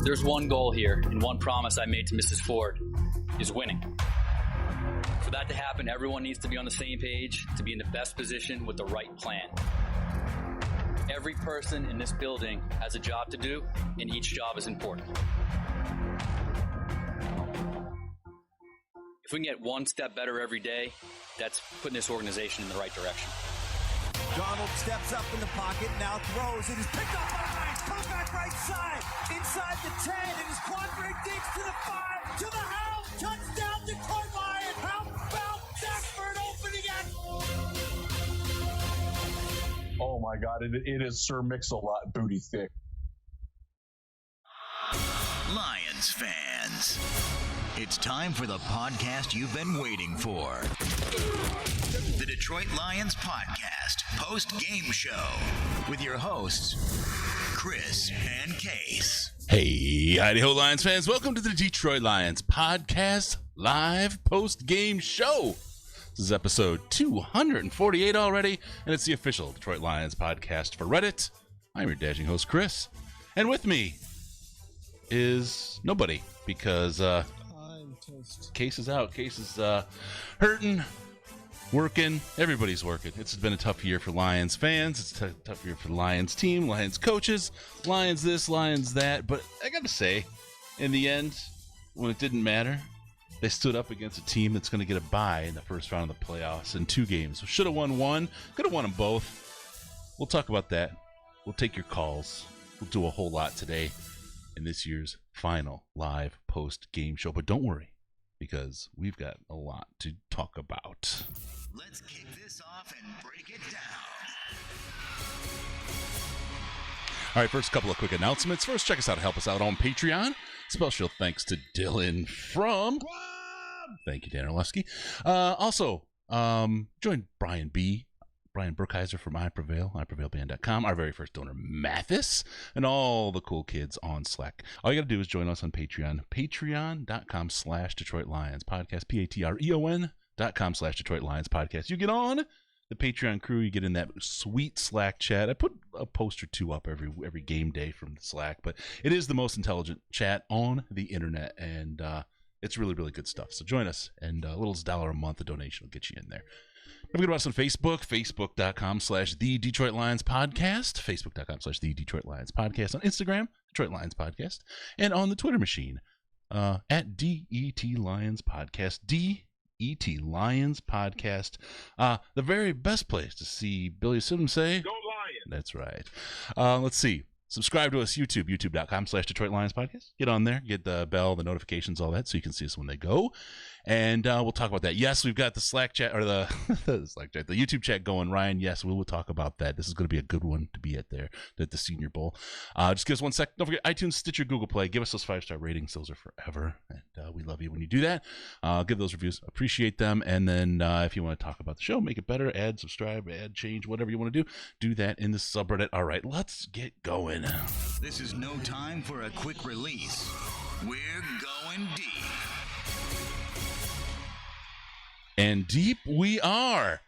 There's one goal here, and one promise I made to Mrs. Ford is winning. For that to happen, everyone needs to be on the same page to be in the best position with the right plan. Every person in this building has a job to do, and each job is important. If we can get one step better every day, that's putting this organization in the right direction. Donald steps up in the pocket, now throws. It is picked up by Hines. Come back right side. Inside the 10. It is Quandre Diggs to the 5. To the house. Touchdown, Detroit Lions. How about Jackford opening it? Oh, my God. It is Sir Mix-a-Lot booty thick. Lions fans, it's time for the podcast you've been waiting for. The Detroit Lions Podcast post-game show with your hosts, Chris and Case. Hey, howdy-ho, Lions fans. Welcome to the Detroit Lions Podcast live post-game show. This is episode 248 already, and it's the official Detroit Lions Podcast for Reddit. I'm your dashing host, Chris. And with me is nobody, because Case is out. Case is hurting, working. Everybody's working. It's been a tough year for Lions fans. It's a tough year for the Lions team, Lions coaches, Lions this, Lions that. But I gotta say, in the end, when it didn't matter, they stood up against a team that's going to get a bye in the first round of the playoffs in 2 games. So should have won one, could have won them both. We'll talk about that. We'll take your calls. We'll do a whole lot today in this year's final live post-game show. But don't worry, because we've got a lot to talk about. Let's kick this off and break it down. All right, first couple of quick announcements. First, check us out. Help us out on Patreon. Special thanks to Dylan from... Thank you, Dan Orlewski. Also, join Brian Burkheiser from iPrevailBand.com, our very first donor, Mathis, and all the cool kids on Slack. All you got to do is join us on Patreon, patreon.com/Detroit Lions Podcast, patreon.com/Detroit Lions Podcast. You get on the Patreon crew, you get in that sweet Slack chat. I put a post or two up every game day from the Slack, but it is the most intelligent chat on the internet, and it's really, really good stuff. So join us, and a little $1 a month, a donation will get you in there. Don't forget about us on Facebook, facebook.com/The Detroit Lions Podcast, facebook.com/The Detroit Lions Podcast, on Instagram, Detroit Lions Podcast, and on the Twitter machine, at DET Lions Podcast, DET Lions Podcast. The very best place to see Billy Simmons say, "Go Lions!" That's right. Let's see. Subscribe to us, youtube.com/Detroit Lions Podcast. Get on there, get the bell, the notifications, all that, so you can see us when they go. And we'll talk about that. Yes, we've got the Slack chat, or the Slack chat, the YouTube chat going, Ryan. Yes, we will talk about that. This is going to be a good one to be at there, at the Senior Bowl. Just give us 1 sec. Don't forget iTunes, Stitcher, Google Play. Give us those 5-star ratings. Those are forever. And we love you when you do that. Give those reviews. Appreciate them. And then if you want to talk about the show, make it better, add, subscribe, add, change, whatever you want to do that in the subreddit. All right, let's get going. This is no time for a quick release. We're going deep. And deep we are.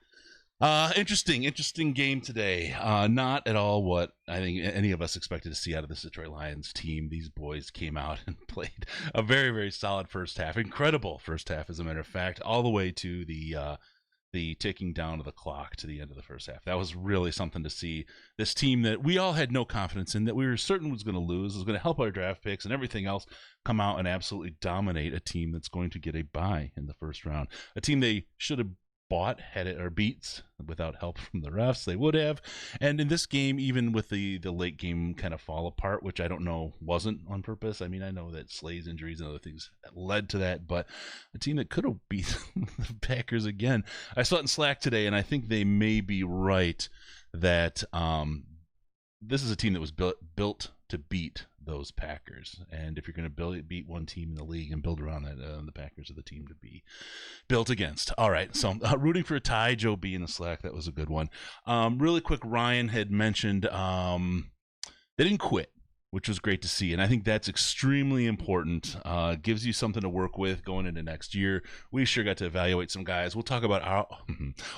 Interesting game today. Not at all what I think any of us expected to see out of this Detroit Lions team. These boys came out and played a very, very solid first half. Incredible first half, as a matter of fact, all the way to the ticking down of the clock to the end of the first half. That was really something to see. This team that we all had no confidence in, that we were certain was going to lose, was going to help our draft picks and everything else, come out and absolutely dominate a team that's going to get a bye in the first round. A team they should have bought had it or beats without help from the refs. They would have. And in this game, even with the late game kind of fall apart, which I don't know wasn't on purpose. I mean, I know that Slay's injuries and other things led to that, but a team that could have beat the Packers again. I saw it in Slack today, and I think they may be right that this is a team that was built to beat those Packers. And if you're going to beat one team in the league and build around that, the Packers are the team to be built against. All right, so rooting for a tie. Joe B in the Slack, that was a good one. Really quick, Ryan had mentioned they didn't quit. which was great to see. And I think that's extremely important. Gives you something to work with going into next year. We sure got to evaluate some guys. We'll talk about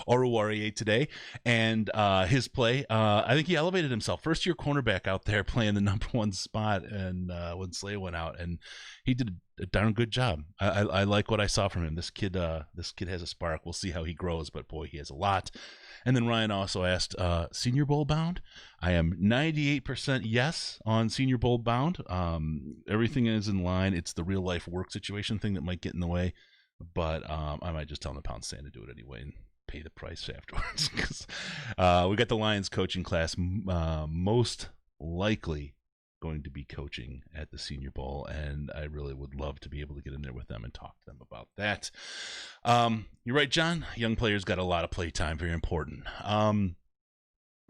Oruwariye today and his play. I think he elevated himself. First-year cornerback out there playing the number one spot, and when Slay went out, and he did a darn good job. I like what I saw from him. This kid has a spark. We'll see how he grows, but boy, he has a lot. And then Ryan also asked, Senior Bowl bound? I am 98% yes on Senior Bowl bound. Everything is in line. It's the real life work situation thing that might get in the way, but I might just tell the pound stand to do it anyway and pay the price afterwards. 'Cause, we got the Lions coaching class most likely going to be coaching at the Senior Bowl, and I really would love to be able to get in there with them and talk to them about that. You're right, John. Young players got a lot of play time. Very important.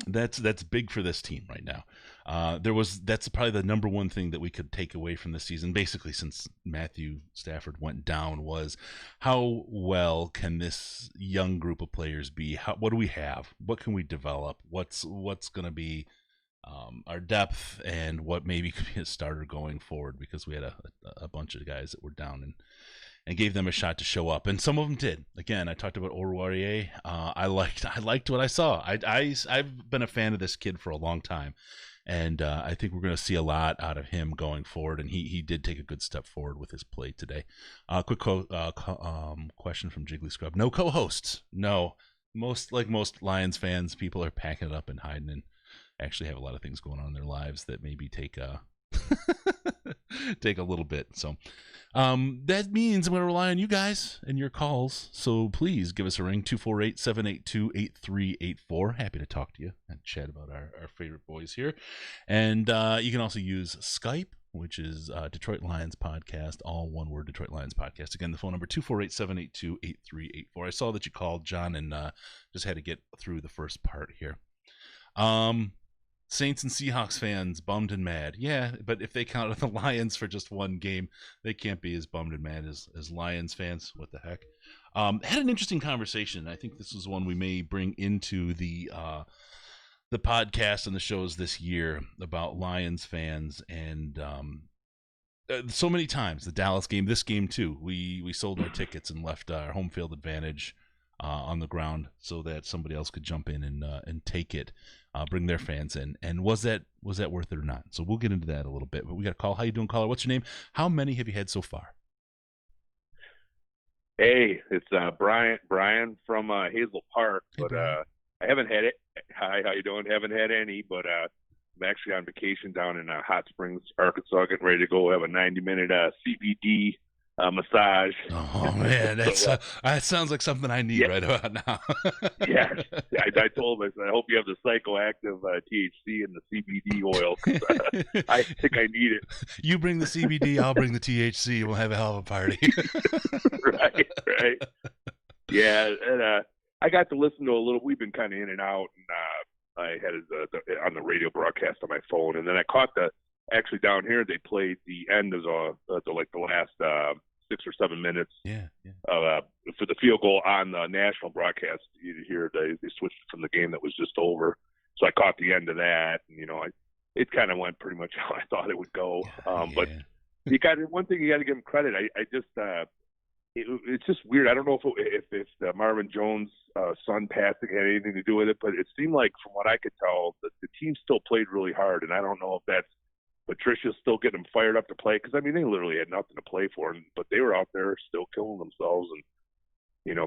That's big for this team right now. That's probably the number one thing that we could take away from the season, basically since Matthew Stafford went down, was how well can this young group of players be? What do we have? What can we develop? What's going to be our depth, and what maybe could be a starter going forward, because we had a bunch of guys that were down and gave them a shot to show up, and some of them did. Again, I talked about Oruwariye. I liked what I saw. I've been a fan of this kid for a long time, and I think we're going to see a lot out of him going forward, and he did take a good step forward with his play today. Quick question from Jiggly Scrub. No co-hosts. No. Most Lions fans, people are packing it up and hiding, and actually have a lot of things going on in their lives that maybe take a little bit. So that means I'm going to rely on you guys and your calls. So please give us a ring, 248-782-8384. Happy to talk to you and chat about our favorite boys here. And you can also use Skype, which is Detroit Lions Podcast, all one word, Detroit Lions Podcast. Again, the phone number, 248-782-8384. I saw that you called, John, and just had to get through the first part here. Saints and Seahawks fans bummed and mad. Yeah, but if they counted the Lions for just one game, they can't be as bummed and mad as Lions fans. What the heck? Had an interesting conversation. I think this is one we may bring into the podcast and the shows this year about Lions fans, and so many times the Dallas game, this game too, we sold our tickets and left our home field advantage on the ground so that somebody else could jump in and take it, bring their fans in. And was that worth it or not? So we'll get into that a little bit. But we got a call. How you doing, caller? What's your name? How many have you had so far? Hey, it's Brian from Hazel Park, but I haven't had it. Hi, how you doing? Haven't had any, but I'm actually on vacation down in Hot Springs, Arkansas, getting ready to go have a 90-minute CBD massage. Oh man, that sounds like something I need right about now. Yes, I told him, I said, I hope you have the psychoactive THC and the CBD oil. I think I need it. You bring the CBD, I'll bring the THC. We'll have a hell of a party. Right. Yeah, and I got to listen to a little. We've been kind of in and out, and I had it on the radio broadcast on my phone, and then I caught actually down here they played the end of the last 6 or 7 minutes. Yeah. For the field goal on the national broadcast. You hear they switched from the game that was just over, so I caught the end of that, and it kind of went pretty much how I thought it would go. But you got one thing, you got to give him credit. I just it's just weird. I don't know if the Marvin Jones son passing had anything to do with it, but it seemed like, from what I could tell, that the team still played really hard, and I don't know if that's Patricia's still getting them fired up to play, because they literally had nothing to play for, but they were out there still killing themselves, and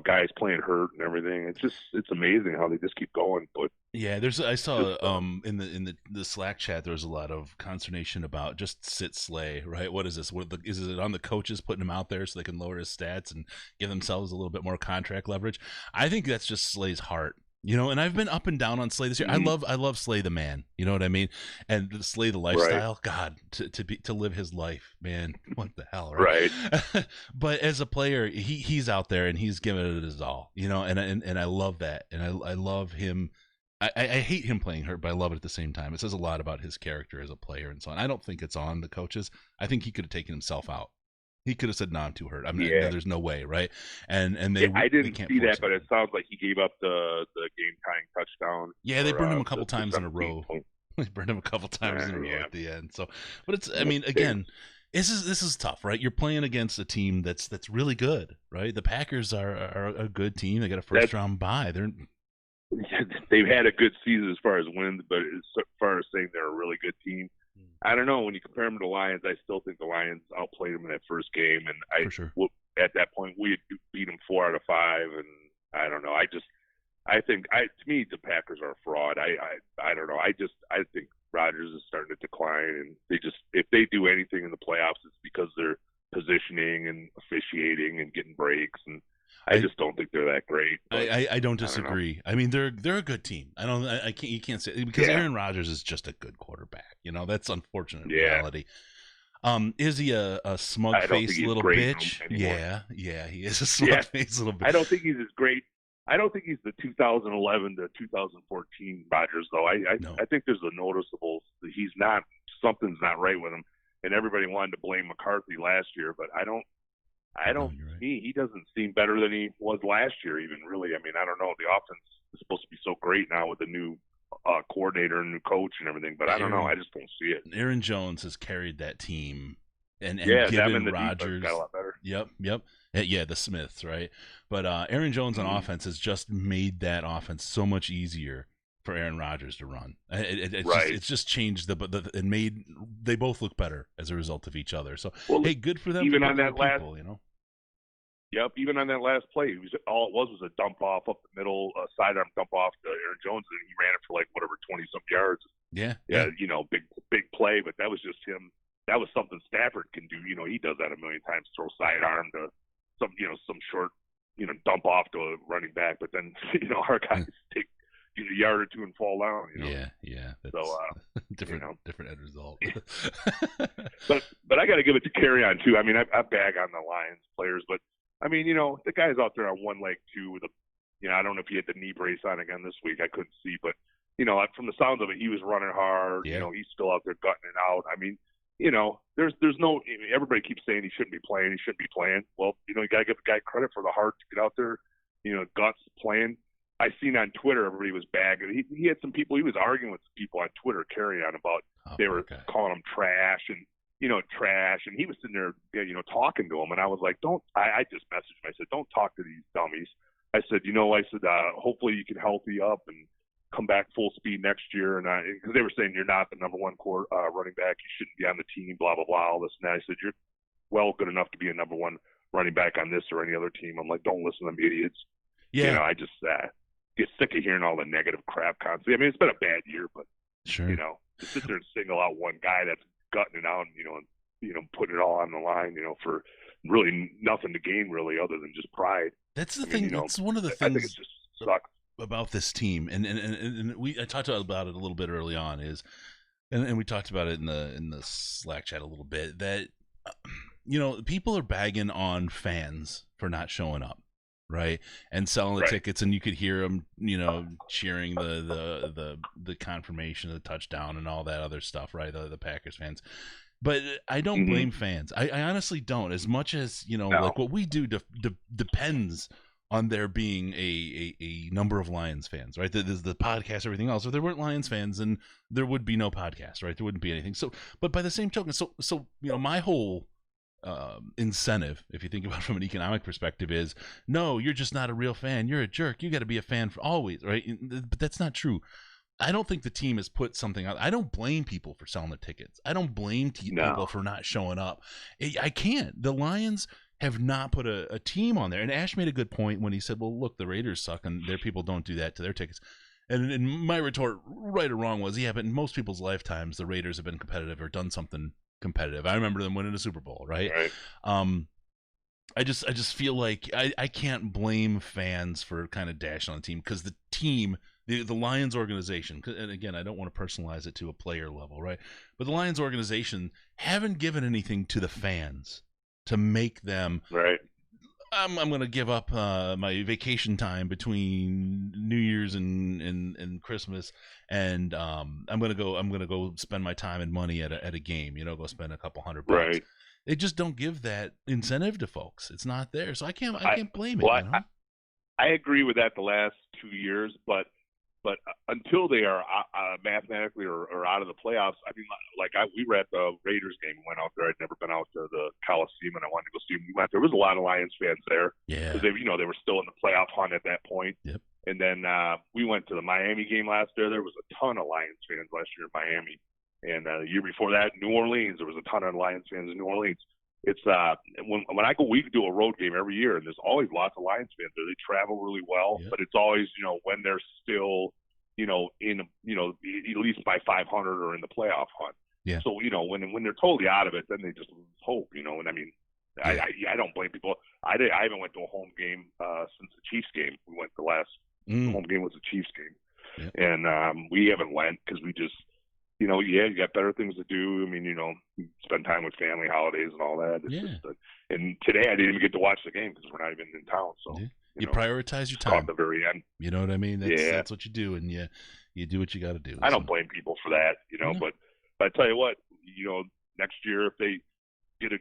guys playing hurt and everything. It's amazing how they just keep going. But yeah, I saw in the Slack chat there was a lot of consternation about just sit Slay, right? What is this? Is it on the coaches putting him out there so they can lower his stats and give themselves a little bit more contract leverage? I think that's just Slay's heart. And I've been up and down on Slay this year. Mm-hmm. I love Slay the man. You know what I mean? And Slay the lifestyle. Right. God, to live his life, man. What the hell, right? Right. But as a player, he's out there and he's giving it his all. And I love that. And I love him. I hate him playing hurt, but I love it at the same time. It says a lot about his character as a player and so on. I don't think it's on the coaches. I think he could have taken himself out. He could have said, "No, I'm too hurt. There's no way," right? And I didn't see that, but it sounds like he gave up the game tying touchdown. Yeah, they burned him a couple times in a row. He burned him a couple times in a row Yeah. at the end. So, but it's, I mean, again, this is tough, right? You're playing against a team that's really good, right? The Packers are a good team. They got a first round bye. They've had a good season as far as wins, but as far as saying they're a really good team, I don't know. When you compare them to the Lions, I still think the Lions outplayed them in that first game, and For sure. At that point we had beat them 4 out of 5, and I don't know. I think to me the Packers are a fraud. I don't know. I think Rodgers is starting to decline, and if they do anything in the playoffs, it's because they're positioning and officiating and getting breaks, and I just don't think they're that great. I don't disagree. I mean, they're a good team. You can't say, because Aaron Rodgers is just a good quarterback. That's unfortunate reality. Is he a smug-faced little bitch? Yeah, he is a smug-faced little bitch. I don't think he's as great. I don't think he's the 2011 to 2014 Rodgers, though. I think there's a noticeable something's not right with him, and everybody wanted to blame McCarthy last year, but I don't. He doesn't seem better than he was last year, even really. I mean, I don't know. The offense is supposed to be so great now with the new coordinator and new coach and everything, but I don't know. I just don't see it. Aaron Jones has carried that team, and given Rodgers got a lot better. Yep. Yeah, the Smiths, right? But Aaron Jones on offense has just made that offense so much easier for Aaron Rodgers to run. It's just changed and made they both look better as a result of each other. So hey, good for them. Even on that Yep, even on that last play, all it was a dump off up the middle, sidearm dump off to Aaron Jones, and he ran it for 20-some yards. Yeah. Big play, but that was just him. That was something Stafford can do. He does that a million times, throw sidearm to some short, dump off to a running back, but then our guys take a yard or two and fall down. Yeah. That's so different end result. but I got to give it to Carrion too. I mean, I bag on the Lions players, but I mean, the guy's out there on one leg too. With I don't know if he had the knee brace on again this week. I couldn't see, but from the sounds of it, he was running hard. Yeah. He's still out there gutting it out. I mean, there's no. Everybody keeps saying he shouldn't be playing. Well, you got to give the guy credit for the heart to get out there. Guts playing. I seen on Twitter everybody was bagging. He had some people. He was arguing with people on Twitter, Carrion, about they were calling him trash and trash. And he was sitting there, talking to him. And I was like, I just messaged him. I said, don't talk to these dummies. I said, hopefully you can healthy up and come back full speed next year. And because they were saying you're not the number one running back, you shouldn't be on the team, blah, blah, blah, all this and that. I said, you're well good enough to be a number one running back on this or any other team. I'm like, don't listen to them idiots. Yeah. I just get sick of hearing all the negative crap constantly. I mean, it's been a bad year, but sure, to sit there and single out one guy that's gutting it out, and putting it all on the line, for really nothing to gain, really, other than just pride. That's the thing. That's one of the things. I think it just sucks about this team, and I talked about it a little bit early on, and we talked about it in the Slack chat a little bit, that people are bagging on fans for not showing up, right, and selling the tickets, and you could hear them, cheering the confirmation of the touchdown and all that other stuff, right? The Packers fans. But I don't blame fans. I honestly don't. As much as like what we do depends on there being a number of Lions fans, right? There's the podcast, everything else. If there weren't Lions fans, then there would be no podcast, right? There wouldn't be anything. So, but by the same token, so my whole incentive, if you think about it from an economic perspective, is no, you're just not a real fan. You're a jerk. You got to be a fan for always, right? But that's not true. I don't think the team has put something out. I don't blame people for selling the tickets. I don't blame people for not showing up. I can't. The Lions have not put a team on there. And Ash made a good point when he said, well, look, the Raiders suck and their people don't do that to their tickets. And my retort, right or wrong, was, yeah, but in most people's lifetimes, the Raiders have been competitive or done something competitive. I remember them winning a Super Bowl, right? I just feel like I can't blame fans for kind of dashing on the team, because the team, the Lions organization, and again, I don't want to personalize it to a player level, right? But the Lions organization haven't given anything to the fans to make them right. I'm going to give up my vacation time between New Year's and Christmas, and I'm going to go spend my time and money at a game. Go spend a couple $100. Right. They just don't give that incentive to folks. It's not there, so I can't blame it. Well, I agree with that the last 2 years, but until they are mathematically or out of the playoffs. I mean, we were at the Raiders game and went out there. I'd never been out to the Coliseum, and I wanted to go see them. We went there. There was a lot of Lions fans there. Yeah. Because they were still in the playoff hunt at that point. Yep. And then we went to the Miami game last year. There was a ton of Lions fans last year in Miami. And the year before that, New Orleans, there was a ton of Lions fans in New Orleans. It's when I go, we do a road game every year, and there's always lots of Lions fans there. They travel really well, Yep. but it's always when they're still in at least by 500 or in the playoff hunt. Yeah. So when they're totally out of it, then they just lose hope. And I mean, I don't blame people. I haven't went to a home game since the Chiefs game. We went the last home game was the Chiefs game, Yep. and we haven't went because we just. You got better things to do. I mean, spend time with family, holidays, and all that. And today I didn't even get to watch the game because we're not even in town. So you prioritize your caught time at the very end. You know what I mean? That's what you do, and you do what you got to do. I don't blame people for that, but I tell you what, next year if they get a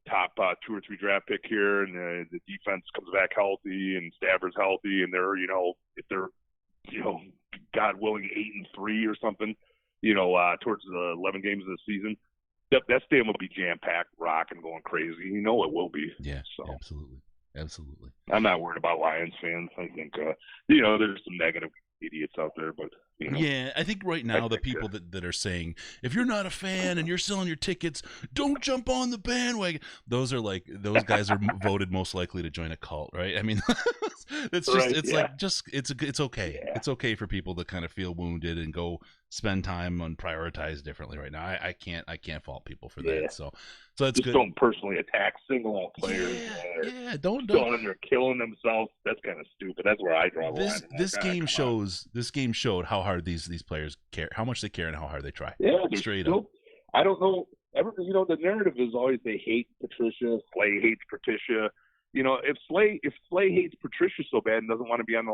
top 2 or 3 draft pick here, and the defense comes back healthy, and Stafford's healthy, and they're if they're God willing 8-3 or something. Towards the 11 games of the season, that stadium will be jam-packed, rocking, going crazy. It will be. Yeah, so, absolutely. I'm not worried about Lions fans. I think, there's some negative idiots out there, but, Yeah, I think right now the people that are saying, if you're not a fan and you're selling your tickets, don't jump on the bandwagon. Those guys are voted most likely to join a cult, right? I mean, it's okay. Yeah. It's okay for people to kind of feel wounded and go spend time and prioritize differently right now. I can't fault people for that. So it's just good. Don't personally attack single players. Don't going there killing themselves. That's kind of stupid. That's where I draw the line. This game showed how hard these players care, how much they care, and how hard they try. Yeah, straight up. I don't know. The narrative is always they hate Patricia. Slay hates Patricia. If Slay hates Patricia so bad and doesn't want to be in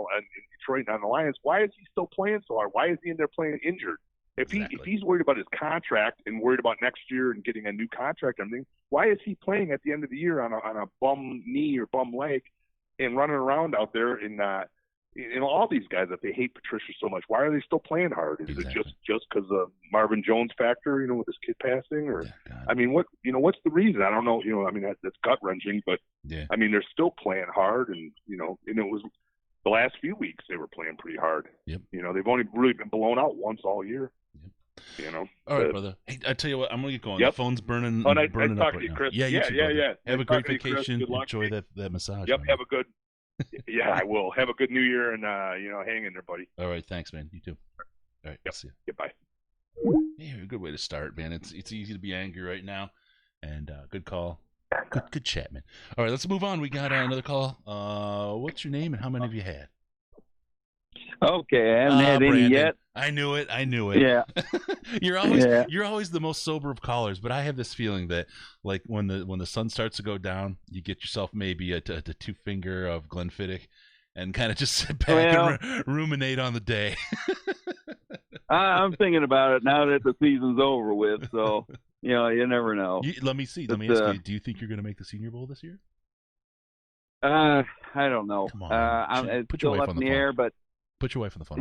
Detroit and on the Lions, why is he still playing so hard? Why is he in there playing injured? If he's worried about his contract and worried about next year and getting a new contract and everything, why is he playing at the end of the year on a bum knee or bum leg and running around out there and all these guys, if they hate Patricia so much, why are they still playing hard? Is it just because of Marvin Jones factor, with his kid passing, or I mean, what's the reason? I don't know. I mean, that's gut wrenching, but I mean, they're still playing hard, and and it was the last few weeks they were playing pretty hard. Yep. They've only really been blown out once all year. Yep. All right, brother. Hey, I tell you what, I'm gonna get going. Yep. The phone's burning. I burning talk up to you, right Chris. now. Yeah, yeah. Have a great vacation. Good luck. Enjoy that massage. Yep. Man. Have a good. Yeah, I will. Have a good New Year, and hang in there, buddy. All right, thanks, man. You too. All right, see you. Goodbye. Yeah, a good way to start, man. It's easy to be angry right now, and good call. Good chat, man. All right, let's move on. We got another call. What's your name and how many have you had? Okay, I haven't had Brandon. any yet. I knew it. Yeah. You're always the most sober of callers, but I have this feeling that like when the sun starts to go down, you get yourself maybe a 2-finger of Glenfiddich and kind of just sit back and ruminate on the day. I'm thinking about it now that the season's over with, so you never know. Let me see. Let me ask you, do you think you're going to make the Senior Bowl this year? I don't know. Come on. It's Put your still wife up on in the the phone. air, but put your wife on the phone.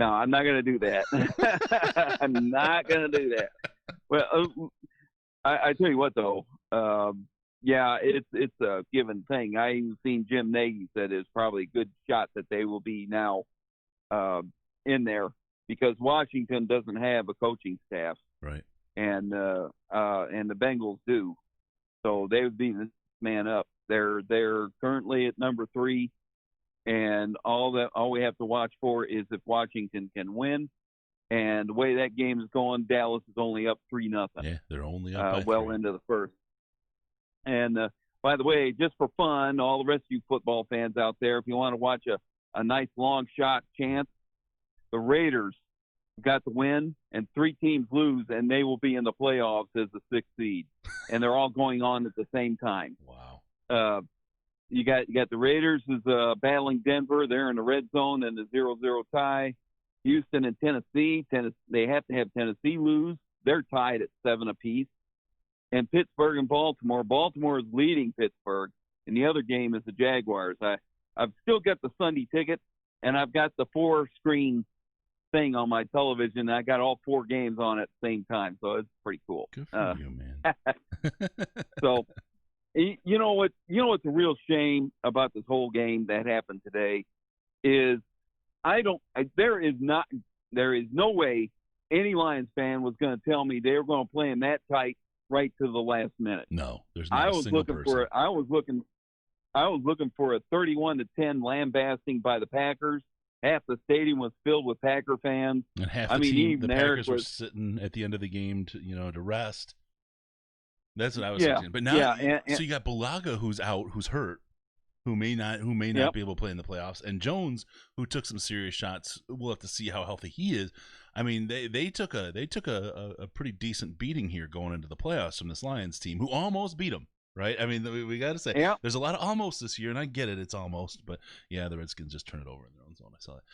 I'm not going to do that. I'm not going to do that. Well, I tell you what, though. It's a given thing. I even seen Jim Nagy said it's probably a good shot that they will be now in there because Washington doesn't have a coaching staff, right? And the Bengals do, so they would be the man up. They're currently at number 3. And all we have to watch for is if Washington can win. And the way that game is going, Dallas is only up 3-0. Yeah, they're only up by 3. Into the first. And by the way, just for fun, all the rest of you football fans out there, if you want to watch a nice long shot chance, the Raiders got the win, and 3 teams lose, and they will be in the playoffs as the 6th seed. And they're all going on at the same time. Wow. You got the Raiders is battling Denver. They're in the red zone in the 0-0 tie. Houston and Tennessee. They have to have Tennessee lose. They're tied at 7 apiece. And Pittsburgh and Baltimore. Baltimore is leading Pittsburgh, and the other game is the Jaguars. I've still got the Sunday ticket, and I've got the 4-screen thing on my television. I got all 4 games on at the same time, so it's pretty cool. Good for you, man. So, you know what's a real shame about this whole game that happened today is there is no way any Lions fan was going to tell me they were going to play him that tight right to the last minute. No, there's not a single person. I was looking for a 31-10 lambasting by the Packers. Half the stadium was filled with Packer fans. And half the Packers were sitting at the end of the game to rest. That's what I was thinking. But now, so you got Bulaga who's out, who's hurt, who may not be able to play in the playoffs, and Jones, who took some serious shots. We'll have to see how healthy he is. I mean, they took a pretty decent beating here going into the playoffs from this Lions team, who almost beat them. Right? I mean, we got to say, there's a lot of almost this year, and I get it, it's almost, but yeah, the Redskins just turn it over in their own zone. I saw it.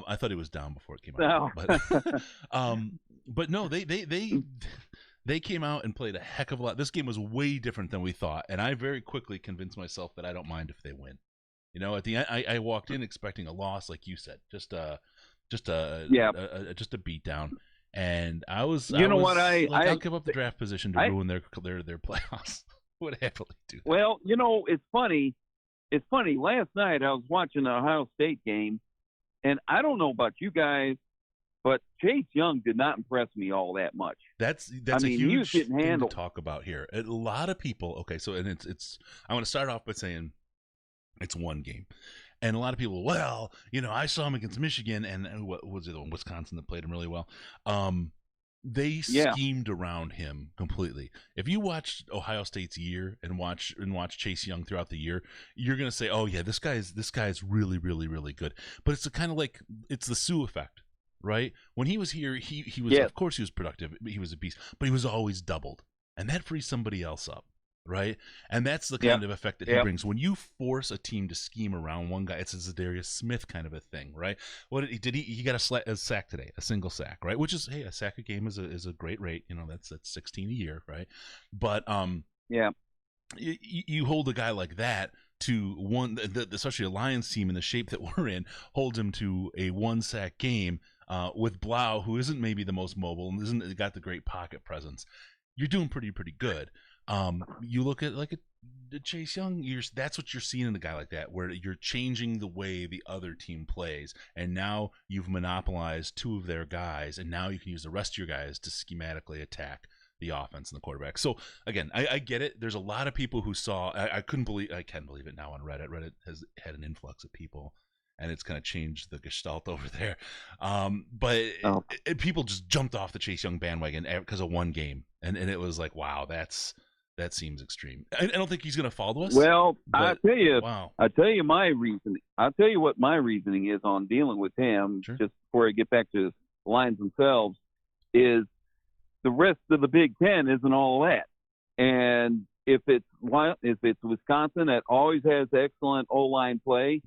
I thought he was down before it came out, but no, they came out and played a heck of a lot. This game was way different than we thought, and I very quickly convinced myself that I don't mind if they win. At the end, I walked in expecting a loss, like you said, just a beat down. And I'll give up the draft position to ruin their playoffs. Would happily do that. Well, it's funny. Last night I was watching the Ohio State game, and I don't know about you guys, but Chase Young did not impress me all that much. That's a huge thing to talk about here. A lot of people. Okay, so and it's. I want to start off by saying it's one game, and a lot of people. Well, I saw him against Michigan, and what was it? Wisconsin that played him really well. They schemed around him completely. If you watch Ohio State's year and watch Chase Young throughout the year, you're gonna say, "Oh yeah, this guy's really, really, really good." But it's kind of like it's the Sue effect, right? When he was here, he was of course he was productive. He was a beast, but he was always doubled, and that frees somebody else up. Right, and that's the kind of effect that he brings. When you force a team to scheme around one guy, it's a Zadarius Smith kind of a thing, right? What did he got a sack today, a single sack, right? Which is, hey, a sack a game is a great rate, that's 16 a year, right? But you hold a guy like that to one, especially a Lions team in the shape that we're in, holds him to a 1-sack game with Blau, who isn't maybe the most mobile and isn't got the great pocket presence. You're doing pretty good. You look at like a Chase Young, that's what you're seeing in a guy like that, where you're changing the way the other team plays, and now you've monopolized 2 of their guys, and now you can use the rest of your guys to schematically attack the offense and the quarterback. So again, I get it. There's a lot of people who saw. I can't believe it now on Reddit. Reddit has had an influx of people, and it's kind of changed the gestalt over there. People just jumped off the Chase Young bandwagon because of one game, and it was like, wow, that seems extreme. I don't think he's going to follow us. Well, I tell you my reasoning. I'll tell you what my reasoning is on dealing with him. Sure. Just before I get back to the Lions themselves, is the rest of the Big Ten isn't all that. And if it's Wisconsin that always has excellent O-line play,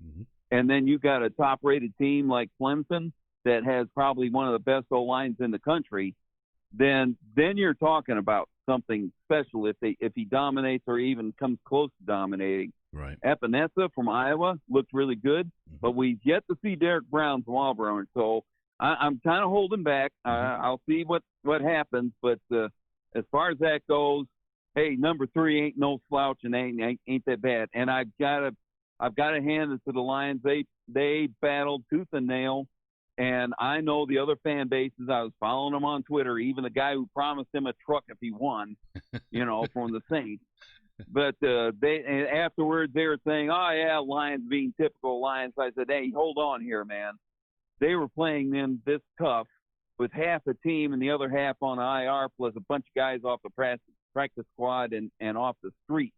and then you got a top-rated team like Clemson that has probably one of the best O-lines in the country, then you're talking about something special if he dominates or even comes close to dominating. Right. Epinesa from Iowa looked really good, but we've yet to see Derek Brown from Auburn. So I'm kind of holding back. I'll see what happens. But as far as that goes, hey, number 3 ain't no slouch and ain't that bad. And I've got to hand it to the Lions. They battled tooth and nail. And I know the other fan bases. I was following them on Twitter, even the guy who promised him a truck if he won, from the Saints. But afterwards they were saying, "Oh yeah, Lions being typical Lions." I said, "Hey, hold on here, man. They were playing them this tough with half a team and the other half on IR, plus a bunch of guys off the practice squad and off the street.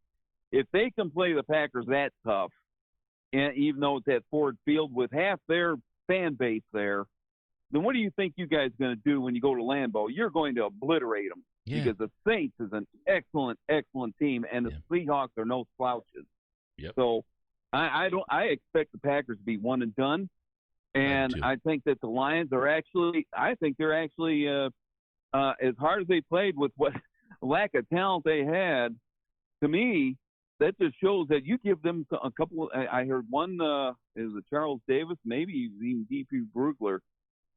If they can play the Packers that tough, and even though it's at Ford Field with half their fan base there, then what do you think you guys are going to do when you go to Lambeau? You're going to obliterate them because the Saints is an excellent, excellent team, and the Seahawks are no slouches. Yep. So I expect the Packers to be one and done, and I think that the Lions are actually as hard as they played with what lack of talent they had. To me, that just shows that you give them a couple. I heard one is Charles Davis, maybe even D.P. Brugler,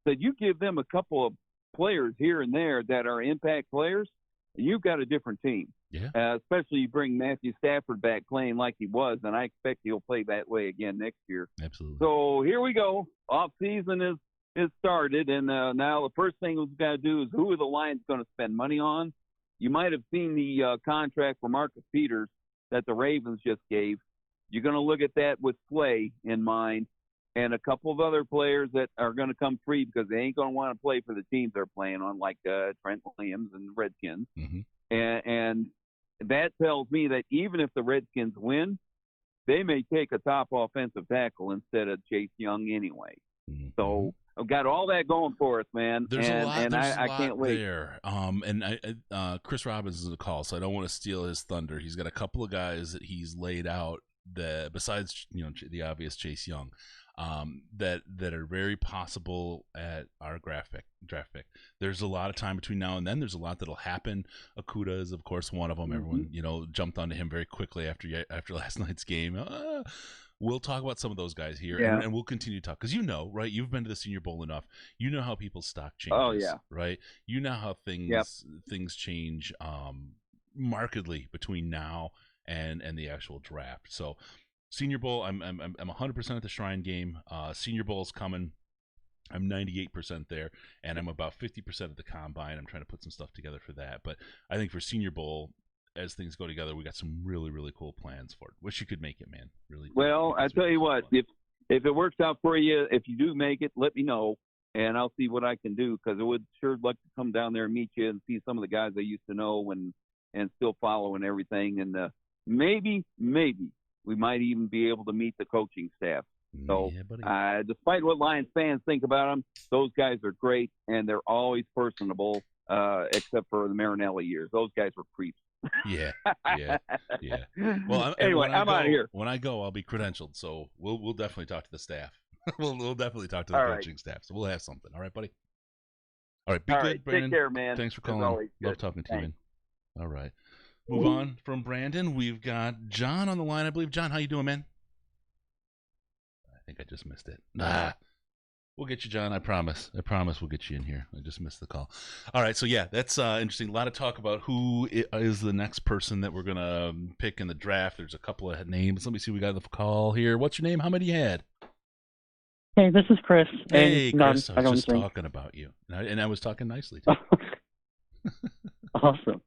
said you give them a couple of players here and there that are impact players, you've got a different team. Yeah. Especially you bring Matthew Stafford back playing like he was, and I expect he'll play that way again next year. Absolutely. So here we go. Off season is started, and now the first thing we've got to do is who are the Lions going to spend money on? You might have seen the contract for Marcus Peters that the Ravens just gave. You're going to look at that with Slay in mind, and a couple of other players that are going to come free because they ain't going to want to play for the teams they're playing on, like Trent Williams and the Redskins. Mm-hmm. And that tells me that even if the Redskins win, they may take a top offensive tackle instead of Chase Young anyway. Mm-hmm. So I've got all that going for us, man. There's a lot, I can't wait. There. Chris Robbins is a call, so I don't want to steal his thunder. He's got a couple of guys that he's laid out that, besides the obvious Chase Young, that are very possible at our draft pick. There's a lot of time between now and then. There's a lot that'll happen. Akuda is, of course, one of them. Mm-hmm. Everyone, jumped onto him very quickly after last night's game. We'll talk about some of those guys here, and we'll continue to talk because right? You've been to the Senior Bowl enough. You know how people's stock changes. Oh yeah, right. You know how things change markedly between now and the actual draft. So, Senior Bowl, I'm 100% at the Shrine game. Senior Bowl's coming. I'm 98% there, and I'm about 50% at the Combine. I'm trying to put some stuff together for that. But I think for Senior Bowl, as things go together, we got some really, really cool plans for it. Wish you could make it, man. Really. Well, I tell you what, if it works out for you, if you do make it, let me know, and I'll see what I can do because I would sure like to come down there and meet you and see some of the guys I used to know and still follow and everything. And maybe we might even be able to meet the coaching staff. So, despite what Lions fans think about them, those guys are great, and they're always personable, except for the Marinelli years. Those guys were creeps. Yeah. Well, anyway, I'm out of here. When I go, I'll be credentialed, so we'll definitely talk to the staff. we'll definitely talk to the coaching staff, so we'll have something. All right, buddy? All right, be good, Brandon. Take care, man. Thanks for calling. Love talking to you, man. All right. Move on from Brandon. We've got John on the line, I believe. John, how you doing, man? I think I just missed it. We'll get you, John. I promise we'll get you in here. I just missed the call. All right, so yeah, that's interesting. A lot of talk about who is the next person that we're going to pick in the draft. There's a couple of names. Let me see. We got the call here. What's your name? How many you had? Hey, this is Chris. Hey, Chris. I was just talking about you. And I was talking nicely, too. Awesome.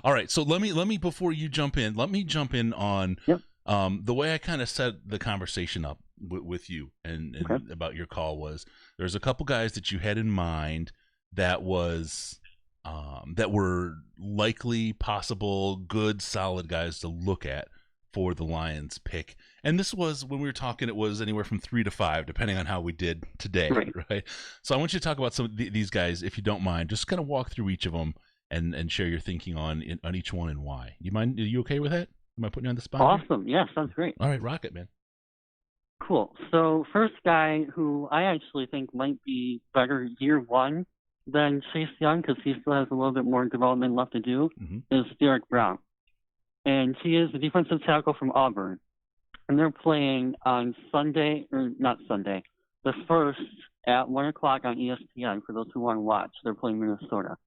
All right, so let me before you jump in, let me jump in on the way I kind of set the conversation up with you and about your call was there's a couple guys that you had in mind that was that were likely possible good solid guys to look at for the Lions pick. And this was, when we were talking, it was anywhere from 3 to 5 depending on how we did today, right? So I want you to talk about some of these guys, if you don't mind. Just kind of walk through each of them and share your thinking on each one and why. You mind? Are you okay with that? Am I putting you on the spot? Awesome. Yeah, sounds great. All right, rock it, man. Cool. So first guy who I actually think might be better year one than Chase Young because he still has a little bit more development left to do is Derek Brown. And he is a defensive tackle from Auburn. And they're playing on Sunday, or not Sunday, the 1st at 1 o'clock on ESPN for those who want to watch. They're playing Minnesota.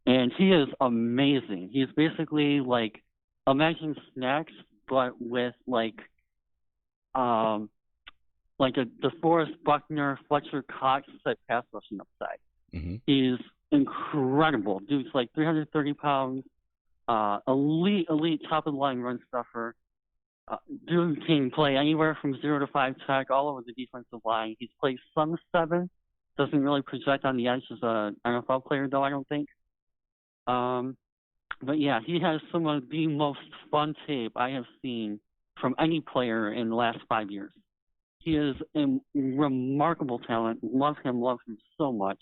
And he is amazing. He's basically like, imagine Snacks, but with like DeForest Buckner, Fletcher Cox type pass rushing upside. He's incredible. Dude's like 330 pounds, elite top of the line run stuffer. Dude can play anywhere from 0 to 5 tech all over the defensive line. He's played some 7. Doesn't really project on the edge as an NFL player, though, I don't think. But yeah, he has some of the most fun tape I have seen from any player in the last 5 years. He is a remarkable talent. Love him so much.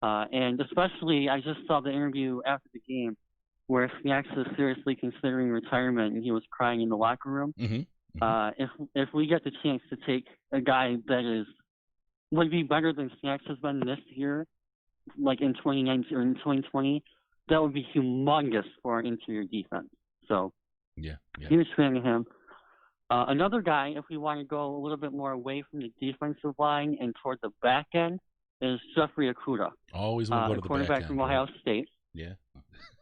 And especially, I just saw the interview after the game where Snacks is seriously considering retirement and he was crying in the locker room. If we get the chance to take a guy that would be better than Snacks has been this year, like in 2019 or in 2020, that would be humongous for our interior defense. So, huge fan of him. Another guy, if we want to go a little bit more away from the defensive line and toward the back end, is Jeffrey Okudah. Always want to go to the quarterback back end, from Ohio State. Yeah.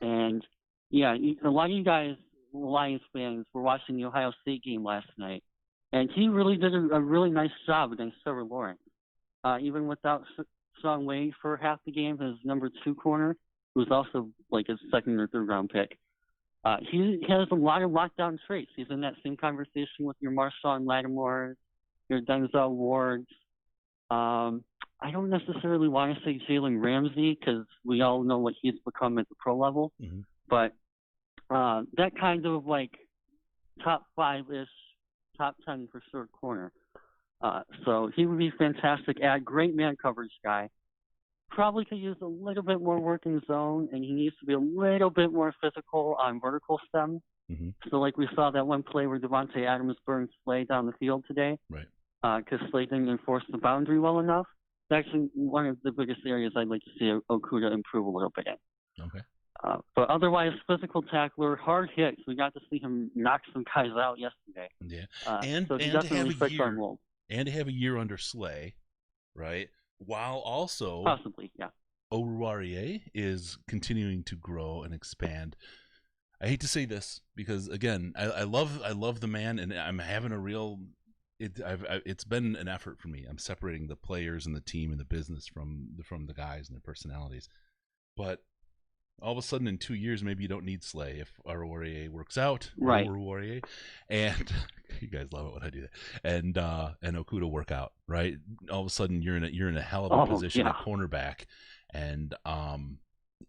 And, yeah, a lot of you guys, Lions fans, were watching the Ohio State game last night. And he really did a really nice job against Trevor Lawrence. Even without Sean Wade for half the game, his number 2 corner, who was also like a second or third round pick. He has a lot of lockdown traits. He's in that same conversation with your Marshawn Lattimore, your Denzel Wards. I don't necessarily want to say Jalen Ramsey because we all know what he's become at the pro level. Mm-hmm. But that kind of like top 5-ish, top 10 for sure corner. So he would be fantastic at great man coverage guy. Probably could use a little bit more work in zone, and he needs to be a little bit more physical on vertical stems. Mm-hmm. So like we saw that one play where Devontae Adams burned Slay down the field today. Right. Because Slay didn't enforce the boundary well enough. It's actually one of the biggest areas I'd like to see Okudah improve a little bit in. Okay. But otherwise, physical tackler, hard hits. We got to see him knock some guys out yesterday. Yeah. So he and to definitely have a fits our year, mold. and to have a year under Slay, right? While also Possibly, yeah. Oruwariye is continuing to grow and expand. I hate to say this because again, I love the man, and I'm having a real. It's been an effort for me. I'm separating the players and the team and the business from the guys and their personalities. But all of a sudden, in 2 years, maybe you don't need Slay if Oruwariye works out, right? Oruwariye, and you guys love it when I do that. And Okudah work out, right? All of a sudden, you're in a hell of a position at cornerback, and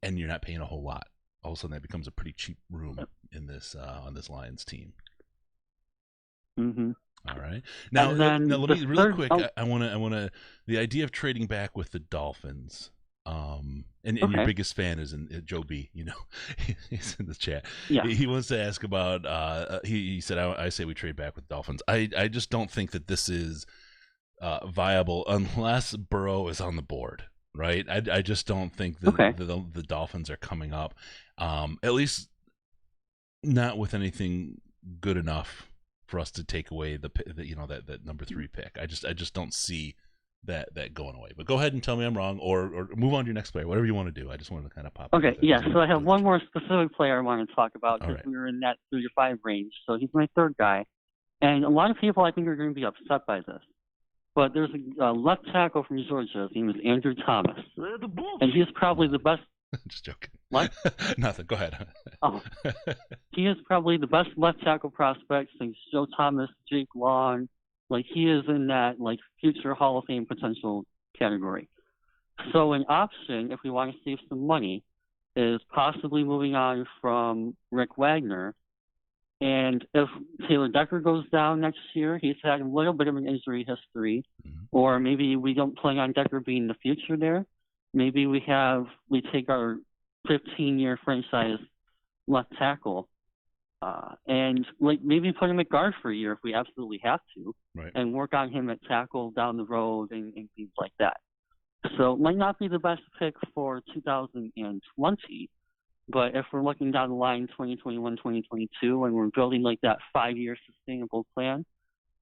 you're not paying a whole lot. All of a sudden, that becomes a pretty cheap room in this on this Lions team. Mm-hmm. All right. Now let me really quick. I want to the idea of trading back with the Dolphins. And your biggest fan is Joe B. You know, he's in the chat. Yeah. He wants to ask about. He said, "I say we trade back with Dolphins." I just don't think that this is viable unless Burrow is on the board, right? I just don't think that the Dolphins are coming up, at least not with anything good enough for us to take away that number 3 pick. I just don't see that going away. But go ahead and tell me I'm wrong, or move on to your next player, whatever you want to do. I just wanted to kind of pop. Okay, yeah. So I have one more specific player I want to talk about because right. we were in that 3 to 5 range. So he's my third guy, and a lot of people I think are going to be upset by this. But there's a left tackle from Georgia. His name is Andrew Thomas, and he's probably the best. Just joking. What? Nothing. Go ahead. Oh, he is probably the best left tackle prospect since Joe Thomas, Jake Long. Like, he is in that, like, future Hall of Fame potential category. So an option, if we want to save some money, is possibly moving on from Rick Wagner. And if Taylor Decker goes down next year, he's had a little bit of an injury history. Mm-hmm. Or maybe we don't plan on Decker being the future there. Maybe we take our 15-year franchise left tackle and like maybe put him at guard for a year if we absolutely have to, right, and work on him at tackle down the road and things like that. So it might not be the best pick for 2020, but if we're looking down the line 2021, 2022, and we're building like that 5-year sustainable plan,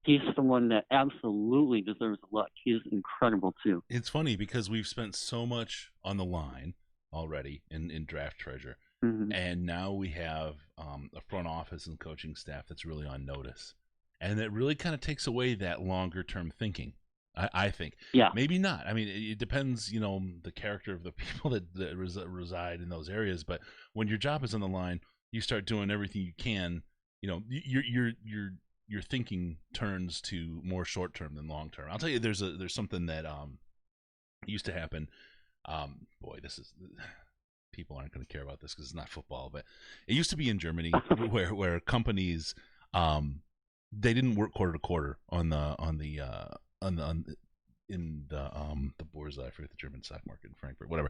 he's someone that absolutely deserves a look. He's incredible too. It's funny because we've spent so much on the line already in draft treasure. Mm-hmm. And now we have a front office and coaching staff that's really on notice. And that really kind of takes away that longer-term thinking, I think. Yeah. Maybe not. I mean, it depends, the character of the people that reside in those areas. But when your job is on the line, you start doing everything you can. Your thinking turns to more short-term than long-term. I'll tell you, there's something that used to happen. People aren't going to care about this because it's not football, but it used to be in Germany where companies they didn't work quarter to quarter in the Börse, I forget the German stock market in Frankfurt, whatever.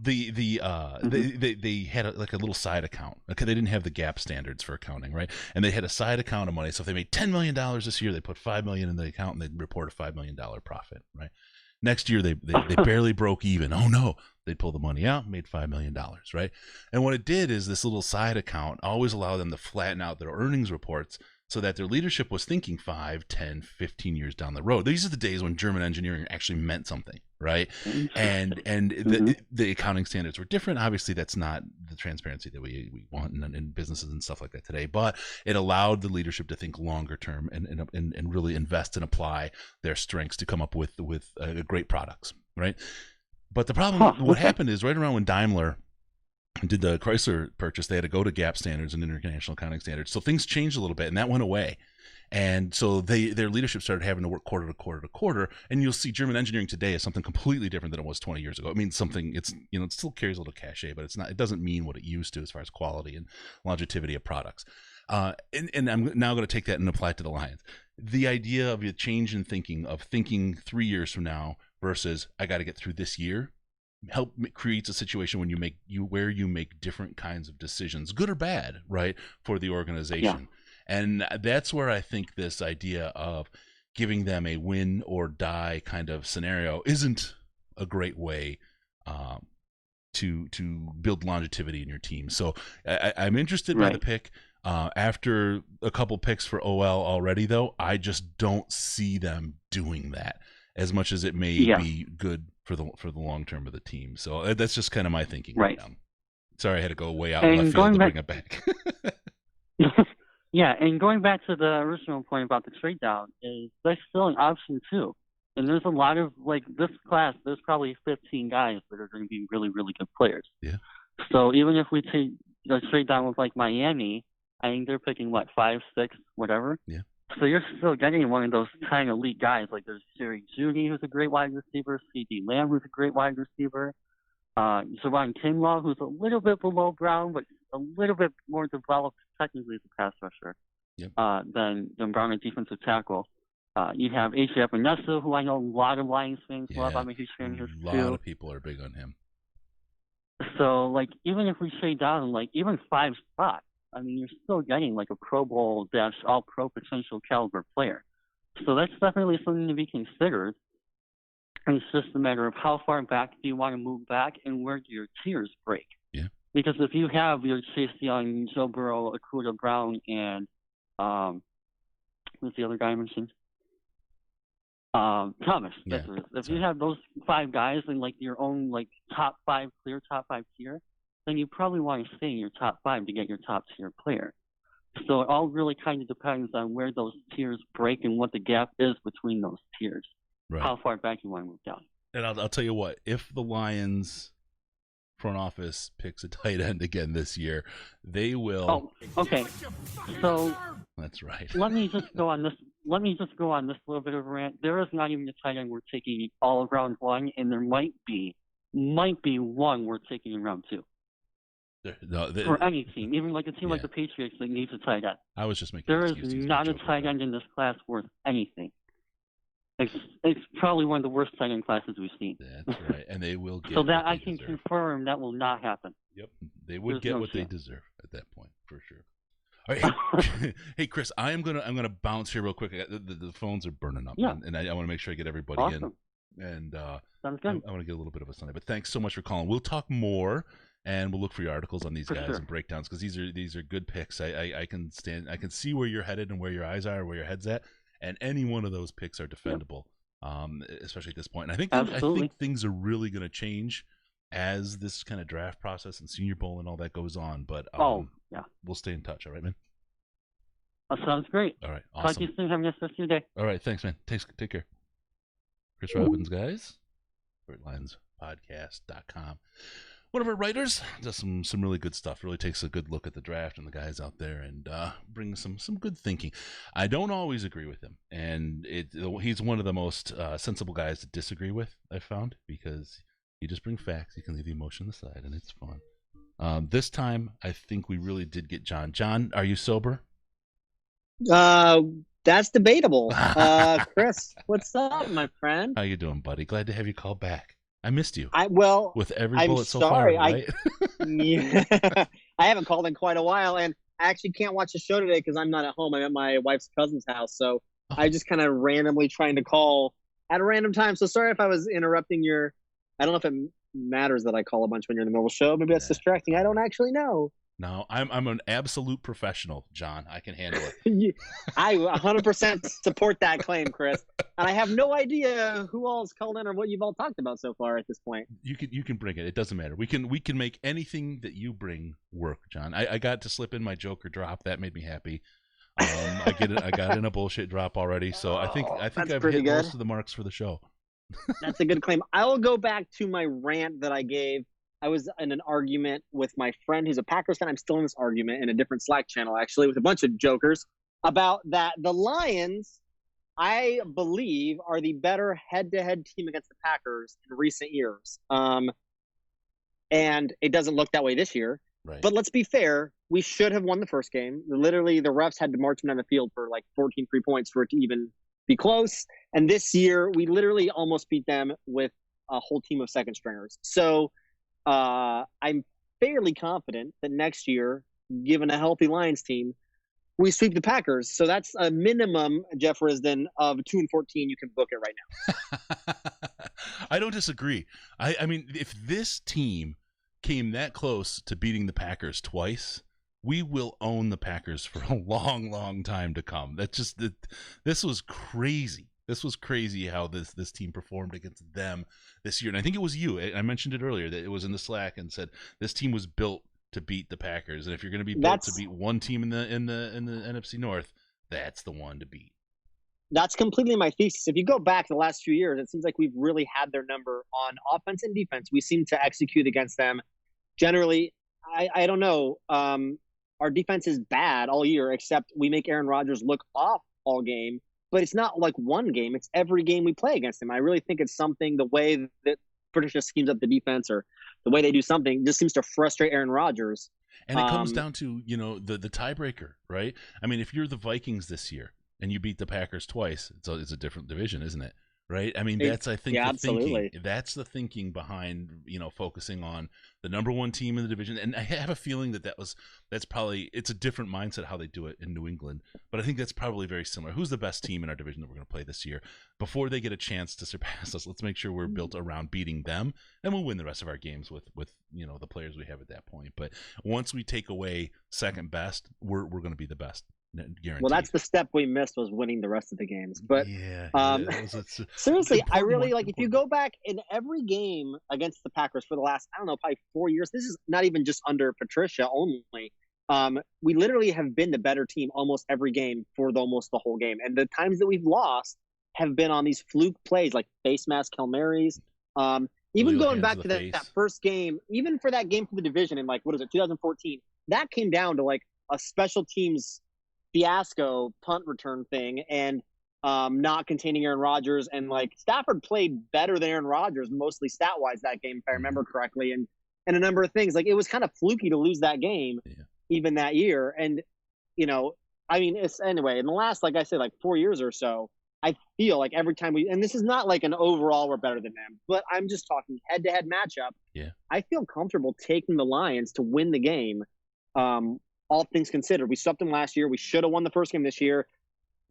They had a little side account. Okay, they didn't have the GAAP standards for accounting, right? And they had a side account of money. So if they made $10 million this year, they put $5 million in the account and they'd report a $5 million profit, right? Next year, they barely broke even. Oh, no. They'd pull the money out, made $5 million, right? And what it did is this little side account always allowed them to flatten out their earnings reports so that their leadership was thinking 5, 10, 15 years down the road. These are the days when German engineering actually meant something, right? And the accounting standards were different. Obviously, that's not the transparency that we want in businesses and stuff like that today, but it allowed the leadership to think longer term and really invest and apply their strengths to come up with great products, right? But the problem, what happened is right around when Daimler did the Chrysler purchase, they had to go to GAAP standards and international accounting standards. So things changed a little bit, and that went away. And so their leadership started having to work quarter to quarter to quarter. And you'll see German engineering today is something completely different than it was 20 years ago. It means something, it still carries a little cachet, but it doesn't mean what it used to as far as quality and longevity of products. And I'm now going to take that and apply it to the Lions. The idea of a change in thinking, of thinking 3 years from now versus I got to get through this year, creates a situation when where you make different kinds of decisions, good or bad, right, for the organization. Yeah. And that's where I think this idea of giving them a win or die kind of scenario isn't a great way to build longevity in your team. So I'm interested by the pick. After a couple picks for OL already, though, I just don't see them doing that as much as it may be good for the long term of the team. So that's just kind of my thinking right now. Sorry, I had to go way out left field to bring it back. Yeah, and going back to the original point about the trade down, is that's still an option too. And there's a lot of, like, this class, there's probably 15 guys that are going to be really, really good players. Yeah. So even if we take the trade down with, like, Miami, I think they're picking, 5, 6, whatever. Yeah. So you're still getting one of those kind of elite guys. Like, there's Jerry Jeudy, who's a great wide receiver, C.D. Lamb, who's a great wide receiver, Javon Kinlaw, who's a little bit below Brown, but a little bit more developed technically as a pass rusher than Brown at defensive tackle. You have A.J. Epinesa, who I know a lot of Lions fans love. I'm a huge fan of his too. A lot of people are big on him. So, even if we trade down, even 5 spots, I mean, you're still getting, a Pro Bowl / All-Pro potential caliber player. So that's definitely something to be considered. And it's just a matter of how far back do you want to move back and where do your tiers break. Yeah. Because if you have your Chase Young, Joe Burrow, Akuda Brown, and who's the other guy I mentioned? Thomas. Yeah, if you have those 5 guys in your own top 5 tier, then you probably want to stay in your top 5 to get your top tier player. So it all really kind of depends on where those tiers break and what the gap is between those tiers. Right. How far back you want to move down. And I'll tell you what, if the Lions front office picks a tight end again this year, they will. Oh, okay. So that's right. Let me just go on this little bit of a rant. There is not even a tight end we're taking all of round 1, and there might be one we're taking in round 2. For any team, even a team like the Patriots that needs a tight end. I was just making. There is not a tight end in this class worth anything. It's probably one of the worst tight end classes we've seen. That's right, and they will get. So that I can confirm that will not happen. Yep, they would get what they deserve at that point for sure. All right, hey Chris, I'm gonna bounce here real quick. The phones are burning up, and I want to make sure I get everybody in. And sounds good. I want to get a little bit of a Sunday, but thanks so much for calling. We'll talk more. And we'll look for your articles on these guys and breakdowns because these are good picks. I can see where you're headed and where your eyes are, where your head's at, and any one of those picks are defendable, especially at this point. And I think things are really going to change as this kind of draft process and Senior Bowl and all that goes on. But we'll stay in touch. All right, man. That sounds great. All right, awesome. Talk to you soon. Have a nice rest of your day. All right, thanks, man. Take care. Chris Robbins, guys. DetroitLionsPodcast.com. One of our writers does some really good stuff. Really takes a good look at the draft and the guys out there, and brings some good thinking. I don't always agree with him, and he's one of the most sensible guys to disagree with, I've found, because he just brings facts. He can leave the emotion aside, and it's fun. This time, I think we really did get John. John, are you sober? That's debatable. Chris, what's up, my friend? How you doing, buddy? Glad to have you call back. I missed you. With every bullet so far, right? I haven't called in quite a while, and I actually can't watch the show today because I'm not at home. I'm at my wife's cousin's house, so I just kind of randomly trying to call at a random time. So sorry if I was interrupting your. I don't know if it matters that I call a bunch when you're in the middle of the show. Maybe that's distracting. I don't actually know. No, I'm an absolute professional, John. I can handle it. I 100% support that claim, Chris. And I have no idea who all's called in or what you've all talked about so far at this point. You can bring it. It doesn't matter. We can make anything that you bring work, John. I got to slip in my Joker drop. That made me happy. I got in a bullshit drop already, so I think I've hit good. most of the marks for the show. That's a good claim. I will go back to my rant that I gave. I was in an argument with my friend who's a Packers fan. I'm still in this argument in a different Slack channel, actually, with a bunch of jokers about that. The Lions, I believe, are the better head-to-head team against the Packers in recent years. And it doesn't look that way this year. Right. But let's be fair. We should have won the first game. Literally, the refs had to march them down the field for like 14 free points for it to even be close. And this year, we literally almost beat them with a whole team of second stringers. So I'm fairly confident that next year, given a healthy Lions team, we sweep the Packers. So that's a minimum, Jeff Risdon, of 2-14. You can book it right now. I don't disagree. I mean, if this team came that close to beating the Packers twice, we will own the Packers for a long, long time to come. This was crazy. This was crazy how this team performed against them this year. And I think it was you. I mentioned it earlier that it was in the Slack and said this team was built to beat the Packers. And if you're going to be built to beat one team in the NFC North, that's the one to beat. That's completely my thesis. If you go back the last few years, it seems like we've really had their number on offense and defense. We seem to execute against them. Generally, I don't know. Our defense is bad all year, except we make Aaron Rodgers look off all game. But it's not like one game. It's every game we play against him. I really think it's something, the way that Patricia schemes up the defense or the way they do something just seems to frustrate Aaron Rodgers. And it comes down to, the tiebreaker, right? I mean, if you're the Vikings this year and you beat the Packers twice, it's a different division, isn't it? Right? I mean, that's, I think, the thinking. That's the thinking behind, focusing on the number one team in the division. And I have a feeling that's probably, it's a different mindset how they do it in New England. But I think that's probably very similar. Who's the best team in our division that we're going to play this year? Before they get a chance to surpass us, let's make sure we're built around beating them, and we'll win the rest of our games with the players we have at that point. But once we take away second best, we're going to be the best. Guaranteed. Well, that's the step we missed, was winning the rest of the games. But seriously, I really like, if you go back in every game against the Packers for the last, I don't know, probably 4 years, this is not even just under Patricia only. We literally have been the better team almost every game for almost the whole game. And the times that we've lost have been on these fluke plays like face mask Hail Marys. Even going back to that first game, even for that game for the division in 2014, that came down to a special teams fiasco punt return thing and not containing Aaron Rodgers. And Stafford played better than Aaron Rodgers, mostly stat wise that game, if I remember correctly. And a number of things, it was kind of fluky to lose that game even that year. And, it's anyway, in the last, like I said, 4 years or so, I feel like every time and this is not an overall we're better than them, but I'm just talking head to head matchup. Yeah. I feel comfortable taking the Lions to win the game. All things considered, we swept them last year. We should have won the first game this year.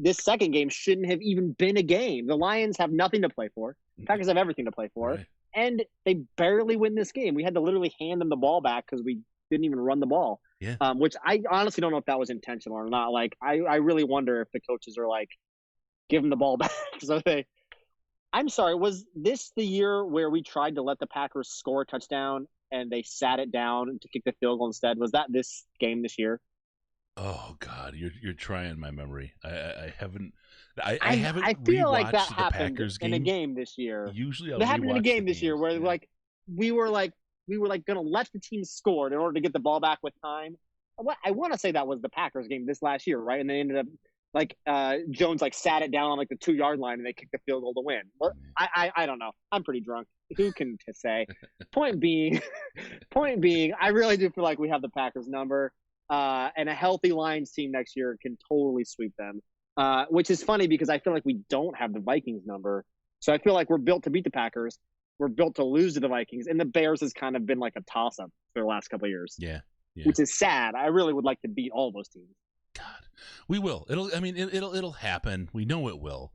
This second game shouldn't have even been a game. The Lions have nothing to play for. The Packers have everything to play for. Right. And they barely win this game. We had to literally hand them the ball back because we didn't even run the ball. Yeah. Which I honestly don't know if that was intentional or not. I really wonder if the coaches are give them the ball back. I'm sorry, was this the year where we tried to let the Packers score a touchdown and they sat it down to kick the field goal instead? Was that this game this year? Oh God, you're trying my memory. I haven't. I feel like that the happened Packers in a game this year. Usually, that happened in a game this year where we were gonna let the team score in order to get the ball back with time. I want to say that was the Packers game this last year, right? And they ended up Jones sat it down on the 2-yard line and they kicked the field goal to win. But I don't know. I'm pretty drunk. Who can say? Point being, I really do feel like we have the Packers number, and a healthy Lions team next year can totally sweep them. Which is funny because I feel like we don't have the Vikings number. So I feel like we're built to beat the Packers. We're built to lose to the Vikings, and the Bears has kind of been a toss-up for the last couple of years. Yeah. Which is sad. I really would like to beat all those teams. God, we will. It'll happen. We know it will.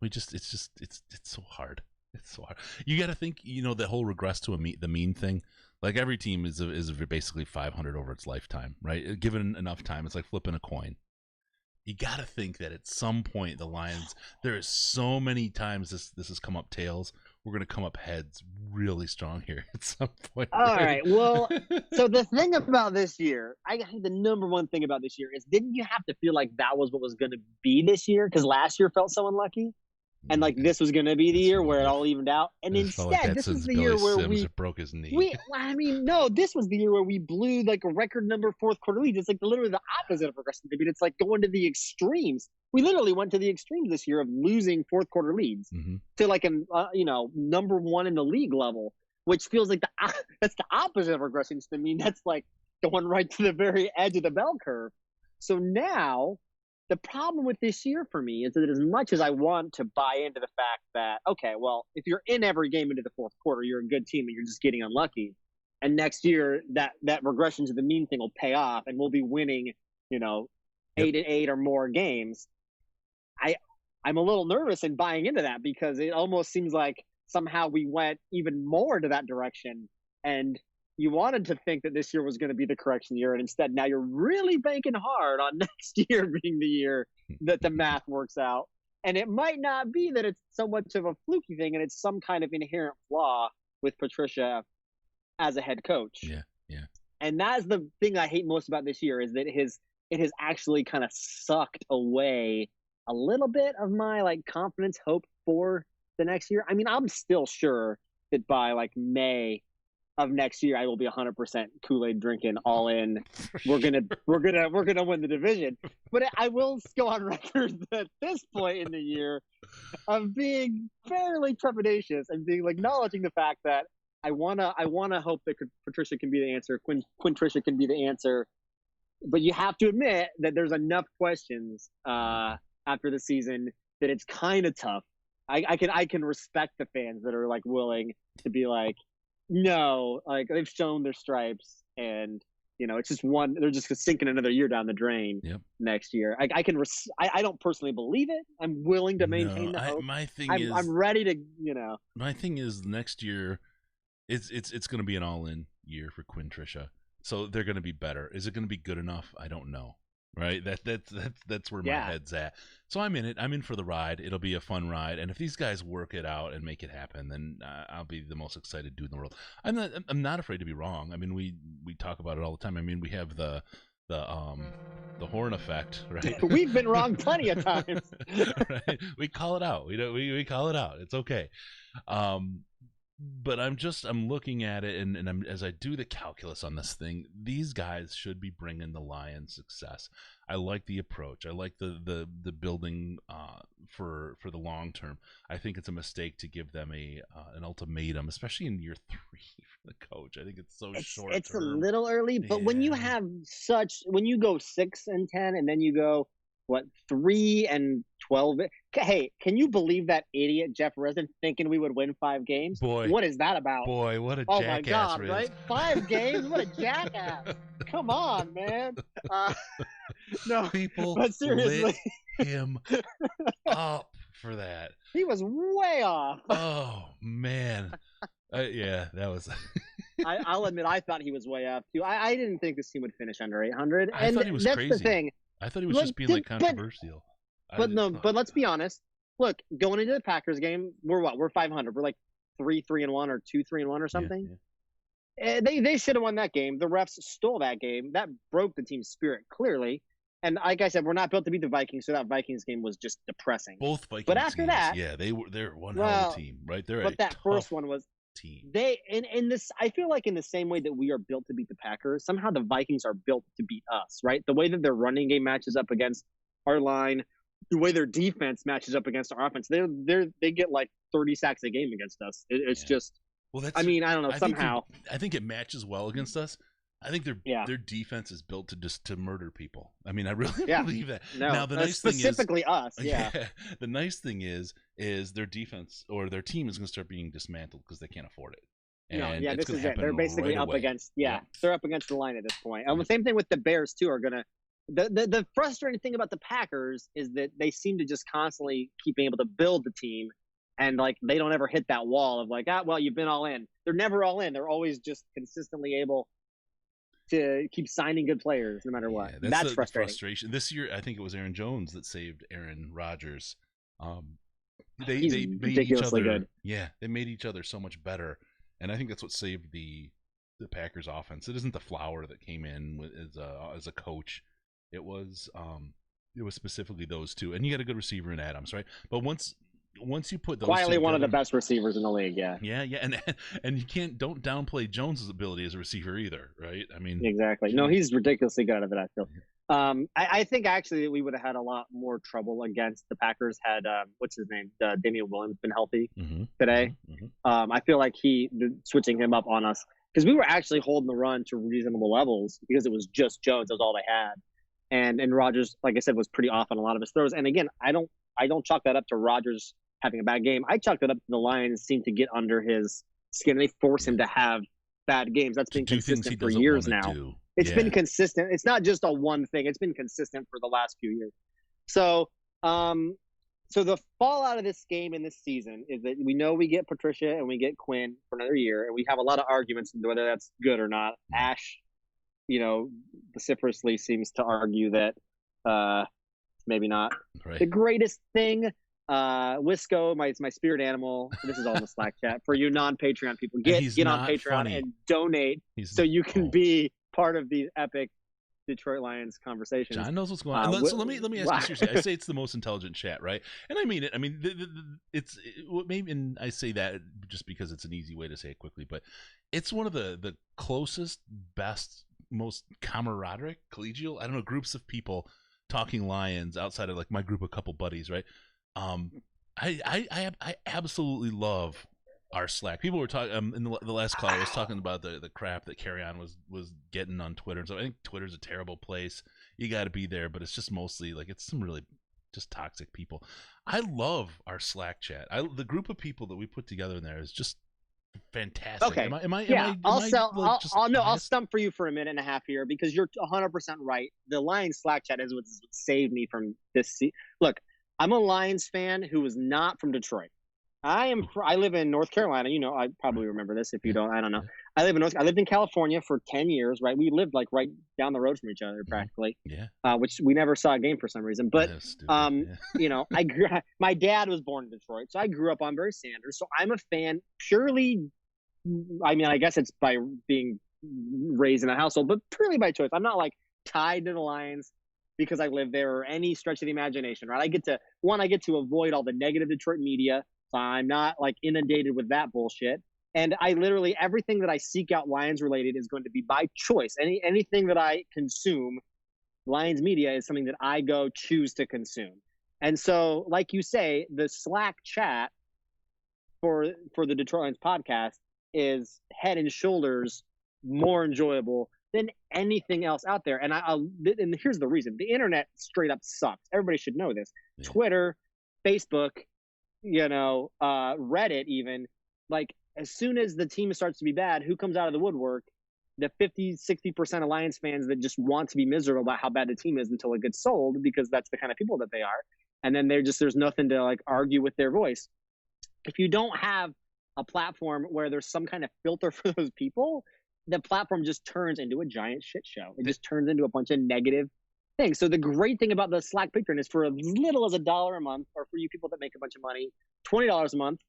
It's so hard. It's so hard. You got to think, the whole regress to the mean thing. Like every team is basically 500 over its lifetime, right? Given enough time, it's like flipping a coin. You got to think that at some point the Lions, there is so many times this has come up tails. We're going to come up heads really strong here at some point. All right. Well, so the thing about this year, I think the number one thing about this year is, didn't you have to feel like that was what was going to be this year? Because last year felt so unlucky. And like this was going to be the year where it all evened out. And instead, this was the year where we broke his knee. No, this was the year where we blew like a record number of fourth quarter leads. It's like literally the opposite of progressing. I mean, it's like going to the extremes. We literally went to the extremes this year of losing fourth quarter leads to like an number one in the league level, which feels like that's the opposite of regression. I mean, that's like going right to the very edge of the bell curve. So now, the problem with this year for me is that as much as I want to buy into the fact that, okay, well, if you're in every game into the fourth quarter, you're a good team and you're just getting unlucky. And next year, that regression to the mean thing will pay off and we'll be winning, 8-8 or more games. I'm a little nervous in buying into that because it almost seems like somehow we went even more to that direction. And you wanted to think that this year was going to be the correction year, and instead now you're really banking hard on next year being the year that the math works out. And it might not be that it's so much of a fluky thing and it's some kind of inherent flaw with Patricia as a head coach. Yeah. And that's the thing I hate most about this year is that it has actually kind of sucked away a little bit of my like confidence, hope for the next year. I mean, I'm still sure that by like May of next year, I will be 100% Kool-Aid drinking, all in. We're gonna win the division. But I will go on record at this point in the year of being fairly trepidatious and being like acknowledging the fact that I wanna hope that Patricia can be the answer, Quintricia can be the answer. But you have to admit that there's enough questions after the season that it's kind of tough. I can respect the fans that are like willing to be like, no, like they've shown their stripes, and it's just one. They're just sinking another year down the drain next year. I don't personally believe it. I'm willing to maintain the hope. I'm ready to. My thing is next year, it's going to be an all-in year for Quintricia. So they're going to be better. Is it going to be good enough? I don't know. Right, that's where my head's at. So I'm in it. I'm in for the ride. It'll be a fun ride, and if these guys work it out and make it happen, then I'll be the most excited dude in the world. I'm not afraid to be wrong. I mean, we talk about it all the time. I mean, we have the Horn effect, right? We've been wrong plenty of times. Right? We call it out. We call it out. It's okay. But I'm looking at it, and as I do the calculus on this thing, these guys should be bringing the Lions success. I like the approach. I like the building for the long term. I think it's a mistake to give them an ultimatum, especially in year 3 for the coach. I think it's so short. It's a little early, but when you go 6-10 and then you go 3-12. Hey, can you believe that idiot Jeff Risdon thinking we would win 5 games? Boy, what is that about? Boy, what a jackass! Oh my God, Riz. Right? 5 games? What a jackass! Come on, man. No, people but seriously, lit him up for that. He was way off. Oh man, yeah, that was. I'll admit, I thought he was way off too. I didn't think this team would finish under 800. I thought he was crazy. That's the thing. I thought he was just being like controversial. But let's be honest. Look, going into the Packers game, we're 500. We're like 3-3-1 or 2-3-1 or something. Yeah. They should have won that game. The refs stole that game. That broke the team's spirit clearly. And like I said, we're not built to beat the Vikings, so that Vikings game was just depressing. Both Vikings but after games, that, they're one hell of a team, right? But that first one was team. In this, I feel like in the same way that we are built to beat the Packers, somehow the Vikings are built to beat us, right? The way that their running game matches up against our line, the way their defense matches up against our offense, they get like 30 sacks a game against us. It's just, well, I don't know. Somehow, I think it matches well against us. I think their defense is built to murder people. I mean, I really believe that. No, now the nice thing is specifically us. Yeah. The nice thing is their defense or their team is going to start being dismantled because they can't afford it. And this is it. They're basically right up away. against. They're up against the line at this point. The same thing with the Bears too. Are gonna. The frustrating thing about the Packers is that they seem to just constantly keep being able to build the team, And like they don't ever hit that wall of like, well, you've been all in. They're never all in. They're always just consistently able to keep signing good players no matter what. Yeah, that's the frustrating. Frustration. This year, I think it was Aaron Jones that saved Aaron Rodgers. He's they made ridiculously each other, good. Yeah, they made each other so much better, and I think that's what saved the Packers offense. It isn't the flower that came in as a coach. It was specifically those two, and you got a good receiver in Adams, right? But once you put those quietly two one of the together, best receivers in the league, yeah, and you don't downplay Jones's ability as a receiver either, right? I mean, exactly. No, he's ridiculously good at it. I feel. I think actually we would have had a lot more trouble against the Packers had what's his name, Damian Williams, been healthy today. I feel like switching him up on us because we were actually holding the run to reasonable levels because it was just Jones. That was all they had, and Rodgers, like I said, was pretty off on a lot of his throws. And again, I don't chalk that up to Rodgers having a bad game. I chalked it up to the Lions seem to get under his skin. They force him to have bad games. That's been consistent for years now. It's been consistent. It's not just a one thing. It's been consistent for the last few years. So, so the fallout of this game in this season is that we know we get Patricia and we get Quinn for another year, and we have a lot of arguments whether that's good or not. Ash, vociferously seems to argue that maybe not the greatest thing. Wisco, my spirit animal. This is all in the Slack chat for you non-Patreon people. Get on Patreon and donate so you can be part of these epic Detroit Lions conversations. John knows what's going on. So let me ask you seriously. I say it's the most intelligent chat, right? And I mean it. I mean it's maybe, and I say that just because it's an easy way to say it quickly, but it's one of the closest, best, most camaraderie, collegial, I don't know, groups of people talking Lions outside of like my group of couple buddies, right? I absolutely love our Slack. People were talking in the last call. I was talking about the crap that Carry-On was getting on Twitter. So I think Twitter's a terrible place. You got to be there, but it's just mostly like it's some really just toxic people. I love our Slack chat. The group of people that we put together in there is just fantastic. Okay. I'll stump for you for a minute and a half here because you're 100% right. The Lions Slack chat is what saved me from this. Look, I'm a Lions fan who is not from Detroit. I live in North Carolina. I probably remember this. If you don't, I don't know. I lived in California for 10 years, right? We lived like right down the road from each other practically. Yeah. Which we never saw a game for some reason. But my dad was born in Detroit, so I grew up on Barry Sanders. So I'm a fan purely. I mean, I guess it's by being raised in a household, but purely by choice. I'm not like tied to the Lions because I live there or any stretch of the imagination, right? I get to avoid all the negative Detroit media. So I'm not like inundated with that bullshit. And I literally, everything that I seek out Lions related is going to be by choice. Anything that I consume, Lions media is something that I choose to consume. And so, like you say, the Slack chat for the Detroit Lions podcast is head and shoulders more enjoyable than anything else out there. And and here's the reason. The internet straight up sucks. Everybody should know this. Yeah. Twitter, Facebook, Reddit even, like as soon as the team starts to be bad, who comes out of the woodwork? The 50-60% of Lions fans that just want to be miserable about how bad the team is until it gets sold because that's the kind of people that they are. And then there's nothing to like argue with their voice. If you don't have a platform where there's some kind of filter for those people, the platform just turns into a giant shit show. It just turns into a bunch of negative things. So the great thing about the Slack Patreon is for as little as $1 a month, or for you people that make a bunch of money, $20 a month,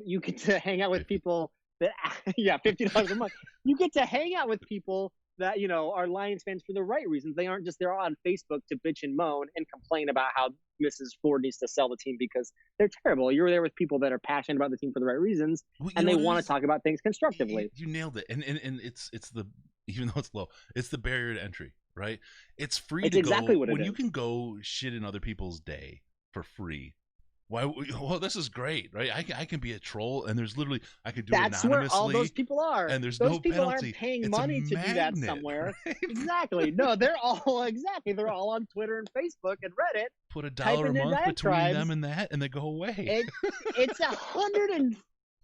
you get to hang out with people that, $50 a month. You get to hang out with people that, are Lions fans for the right reasons. They aren't just there on Facebook to bitch and moan and complain about how Mrs. Ford needs to sell the team because they're terrible. You're there with people that are passionate about the team for the right reasons, and they want to talk about things constructively. You nailed it. And it's the, even though it's low, it's the barrier to entry, right? It's free to exactly go. What it when is. You can go shit in other people's day for free. Why? Well, this is great, right? I can be a troll, and there's literally I could do That's anonymously. That's where all those people are. And there's those no people penalty. aren't paying It's money to magnet, do that somewhere. Right? Exactly. No, they're all on Twitter and Facebook and Reddit. Put $1 a month between them and that, and they go away. It's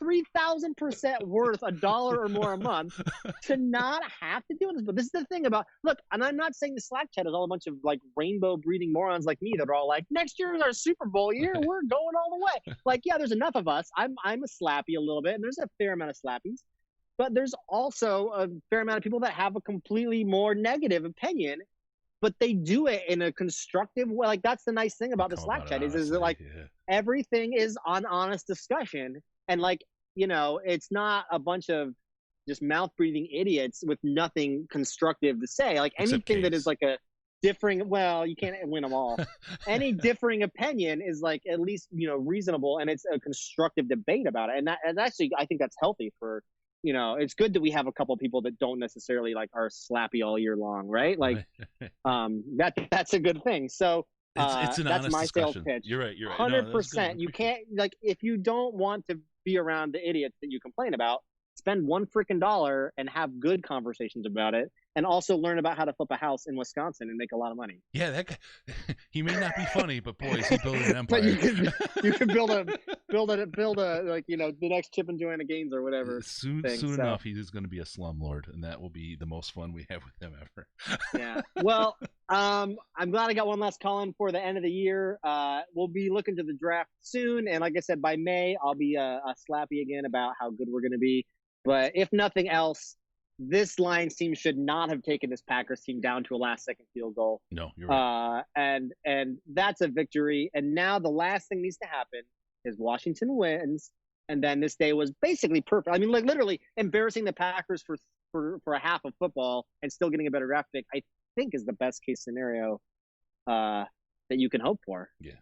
3,000% worth $1 or more a month to not have to do this. But this is the thing about, look, and I'm not saying the Slack chat is all a bunch of like rainbow breeding morons like me that are all like, next year is our Super Bowl year, we're going all the way. Like, yeah, there's enough of us. I'm a slappy a little bit, and there's a fair amount of slappies, but there's also a fair amount of people that have a completely more negative opinion, but they do it in a constructive way. Like, that's the nice thing about the Slack chat is that, like, everything is on honest discussion. And, like, you know, it's not a bunch of just mouth breathing idiots with nothing constructive to say. Like, anything that is like a differing, well, you can't win them all. Any differing opinion is like at least, you know, reasonable, and it's a constructive debate about it. And actually, I think that's healthy for, you know, it's good that we have a couple of people that don't necessarily like are slappy all year long, right? Like, that's a good thing. So it's an that's honest my discussion. sales pitch. You're right. 100%. You can't, like, if you don't want to be around the idiots that you complain about, spend $1 freaking dollar and have good conversations about it, and also learn about how to flip a house in Wisconsin and make a lot of money. Yeah, that guy, he may not be funny, but boy, is he building an empire. But you can build a like, you know, the next Chip and Joanna Gaines or whatever. Soon enough, he's going to be a slumlord, and that will be the most fun we have with him ever. Yeah. Well, I'm glad I got one last call in for the end of the year. We'll be looking to the draft soon, and like I said, by May I'll be a slappy again about how good we're going to be. But if nothing else, this Lions team should not have taken this Packers team down to a last-second field goal. No, you're right. And that's a victory. And now the last thing needs to happen is Washington wins, and then this day was basically perfect. I mean, like, literally embarrassing the Packers for a half of football and still getting a better draft pick, I think is the best case scenario that you can hope for. Yeah,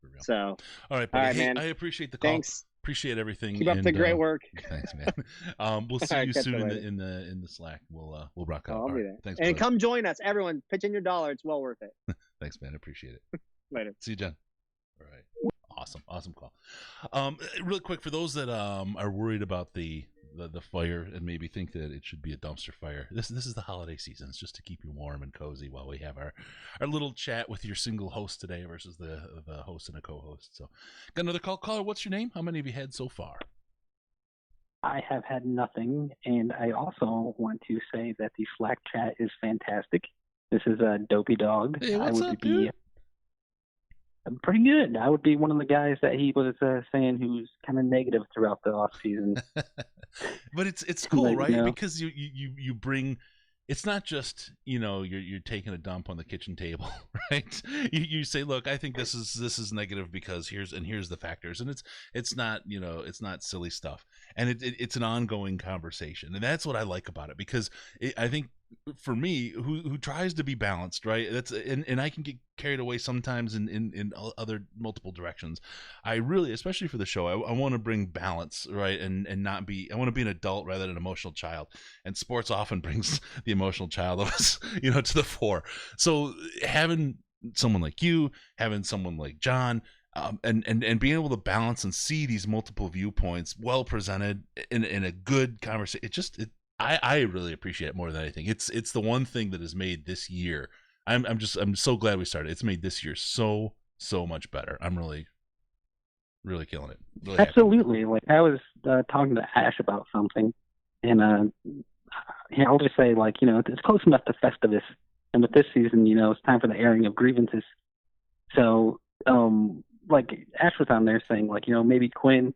for real. So, all right, buddy. All right, hey, man. I appreciate the call. Thanks. Appreciate everything. Keep up the great work. Thanks, man. We'll see you soon in the Slack. We'll rock out. I'll be there. Thanks, and brother. come join us, everyone. Pitch in your dollar; it's well worth it. Thanks, man. I appreciate it. Later. See you, Jen. All right. Awesome call. Real quick, for those that are worried about the fire and maybe think that it should be a dumpster fire, this is the holiday season. It's just to keep you warm and cozy while we have our little chat with your single host today versus the host and a co-host. So, got another call. Caller, what's your name? How many have you had so far? I have had nothing, and I also want to say that the Slack chat is fantastic. This is a Dopey Dog. Hey, what's up, dude? I'm pretty good. I would be one of the guys that he was saying who's kind of negative throughout the off season. But it's cool, like, right? you know, because you bring. It's not just, you know, you're taking a dump on the kitchen table, right? You say, look, I think this is negative because here's the factors, and it's not, you know, it's not silly stuff, and it's an ongoing conversation, and that's what I like about it, because I think for me, who tries to be balanced, right? That's and I can get carried away sometimes in other multiple directions. I really, especially for the show, I want to bring balance, right? And not be, I want to be an adult rather than an emotional child. And sports often brings the emotional child of us, you know, to the fore. So having someone like you, having someone like John, and being able to balance and see these multiple viewpoints well presented in a good conversation, I really appreciate it more than anything. It's the one thing that has made this year. I'm so glad we started. It's made this year so much better. I'm really killing it. Really absolutely. Like, I was talking to Ash about something, and I'll just say, like, you know, it's close enough to Festivus, and with this season, you know, it's time for the airing of grievances. So, like, Ash was on there saying, like, you know, maybe Quinn,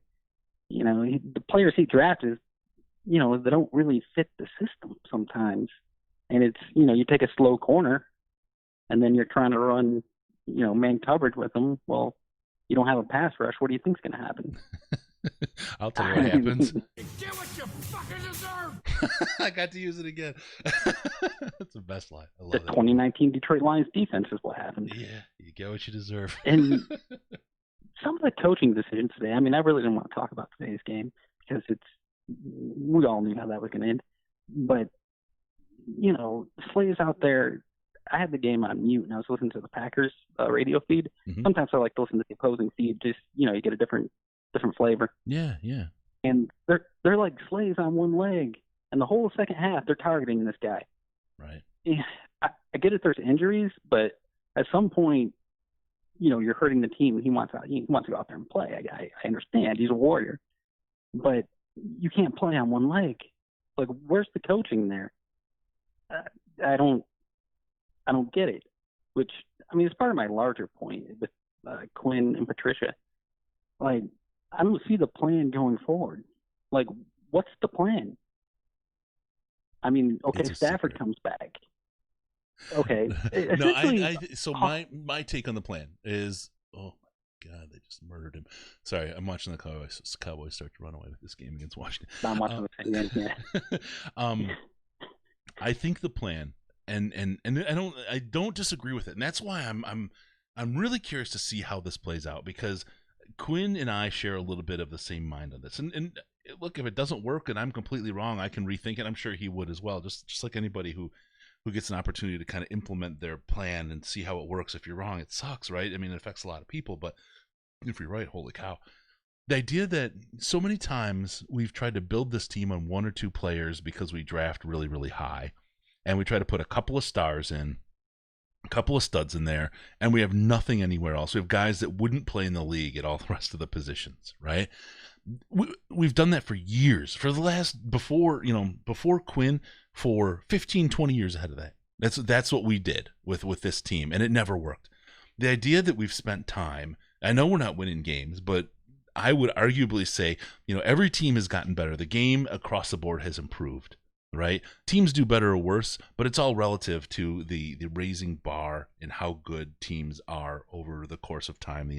you know, the players he drafted, you know, they don't really fit the system sometimes. And it's, you know, you take a slow corner and then you're trying to run, you know, man coverage with them. Well, you don't have a pass rush. What do you think's going to happen? I'll tell you what happens. Get what you fucking deserve. I got to use it again. That's the best line. I love The it. 2019 Detroit Lions defense is what happened. Yeah, you get what you deserve. And some of the coaching decisions today, I mean, I really didn't want to talk about today's game because we all knew how that was going to end. But, you know, Slay's out there. I had the game on mute, and I was listening to the Packers radio feed. Mm-hmm. Sometimes I like to listen to the opposing feed, just, you know, you get a different flavor. Yeah. And they're like, Slay's on one leg. And the whole second half, they're targeting this guy. Right. I get it, there's injuries, but at some point, you know, you're hurting the team. He wants to go out there and play. I understand. He's a warrior. but you can't play on one leg. Like, where's the coaching there? I don't get it. Which, I mean, it's part of my larger point with Quinn and Patricia. Like, I don't see the plan going forward. Like, what's the plan? I mean, okay, Stafford secret. comes back. Okay. No, so my take on the plan is, oh my God, they just murdered him. Sorry, I'm watching the Cowboys start to run away with this game against Washington. I'm watching the same game, yeah. I think the plan, and I don't disagree with it, and that's why I'm really curious to see how this plays out, because Quinn and I share a little bit of the same mind on this. And look, if it doesn't work and I'm completely wrong, I can rethink it. I'm sure he would as well, just like anybody who gets an opportunity to kind of implement their plan and see how it works. If you're wrong, it sucks, right? I mean, it affects a lot of people, but if you're right, holy cow. The idea that so many times we've tried to build this team on one or two players because we draft really, really high, and we try to put a couple of stars in, a couple of studs in there, and we have nothing anywhere else. We have guys that wouldn't play in the league at all the rest of the positions, right? We've done that for years. For the last, before Quinn, for 15, 20 years ahead of that. That's what we did with this team, and it never worked. The idea that we've spent time, I know we're not winning games, but I would arguably say, every team has gotten better. The game across the board has improved, right? Teams do better or worse, but it's all relative to the raising bar and how good teams are over the course of time.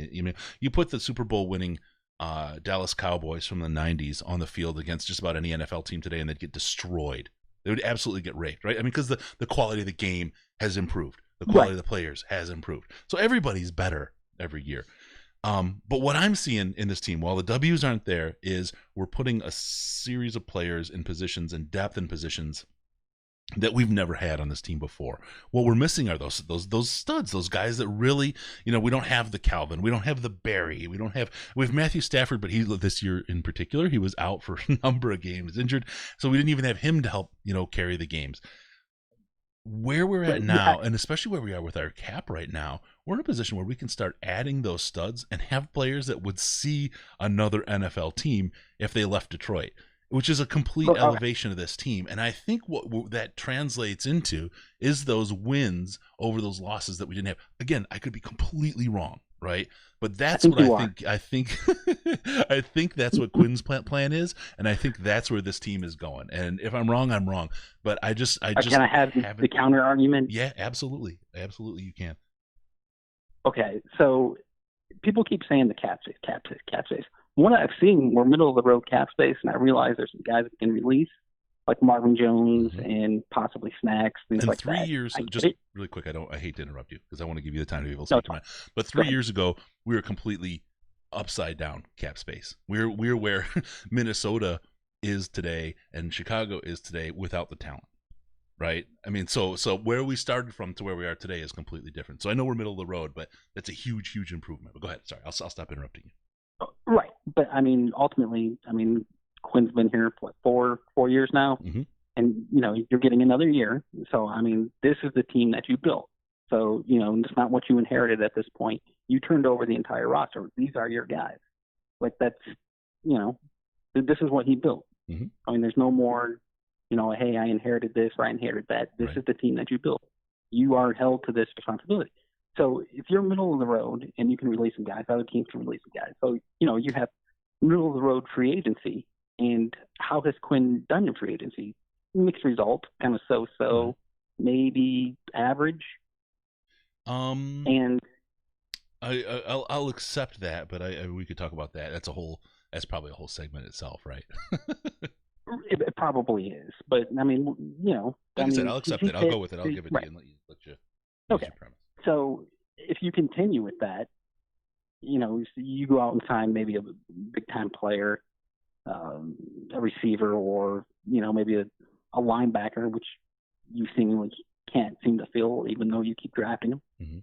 You put the Super Bowl winning Dallas Cowboys from the 90s on the field against just about any NFL team today, and they'd get destroyed. They would absolutely get raped, right? I mean, because the quality of the game has improved. The quality of the players has improved. So everybody's better every year. But what I'm seeing in this team, while the W's aren't there, is we're putting a series of players in positions and depth in positions that we've never had on this team before. What we're missing are those studs, those guys that really, we don't have the Calvin, we don't have the Barry, we have Matthew Stafford, but this year in particular, he was out for a number of games, injured, so we didn't even have him to help, carry the games. Where we're at now, and especially where we are with our cap right now, we're in a position where we can start adding those studs and have players that would see another NFL team if they left Detroit, which is a complete elevation of this team. And I think what that translates into is those wins over those losses that we didn't have. Again, I could be completely wrong, right? But that's what I think. I think that's what Quinn's plan is, and I think that's where this team is going. And if I'm wrong, I'm wrong. But I just can I have the counter argument? Yeah, absolutely, you can. Okay, so people keep saying the cap space. What I've seen, we're middle of the road cap space, and I realize there's some guys that can release, like Marvin Jones and possibly Snacks, things and like 3 that. years, just really quick, I hate to interrupt you because I want to give you the time to be able to speak to mine. But 3 years ago, we were completely upside down cap space. We're where Minnesota is today and Chicago is today without the talent. Right. I mean, so where we started from to where we are today is completely different. So I know we're middle of the road, but that's a huge, huge improvement. But go ahead. Sorry, I'll stop interrupting you. Right. But I mean, ultimately, Quinn's been here for 4 years now, and you're getting another year. So I mean, this is the team that you built. So it's not what you inherited at this point. You turned over the entire roster. These are your guys. Like that's this is what he built. I mean, there's no more. Hey, I inherited this or I inherited that. This is the team that you built. You are held to this responsibility. So if you're middle of the road and you can release some guys, other teams can release some guys. So, you have middle of the road free agency. And how has Quinn done in free agency? Mixed results, kind of so-so, maybe average. And I'll accept that, but we could talk about that. That's probably a whole segment itself, right? It probably is, but I mean, like I said, I'll accept it. I'll go with it. I'll give it to you and let you. Okay. So if you continue with that, you go out and sign maybe a big time player, a receiver, or maybe a linebacker, which you seemingly can't seem to fill, even though you keep drafting them.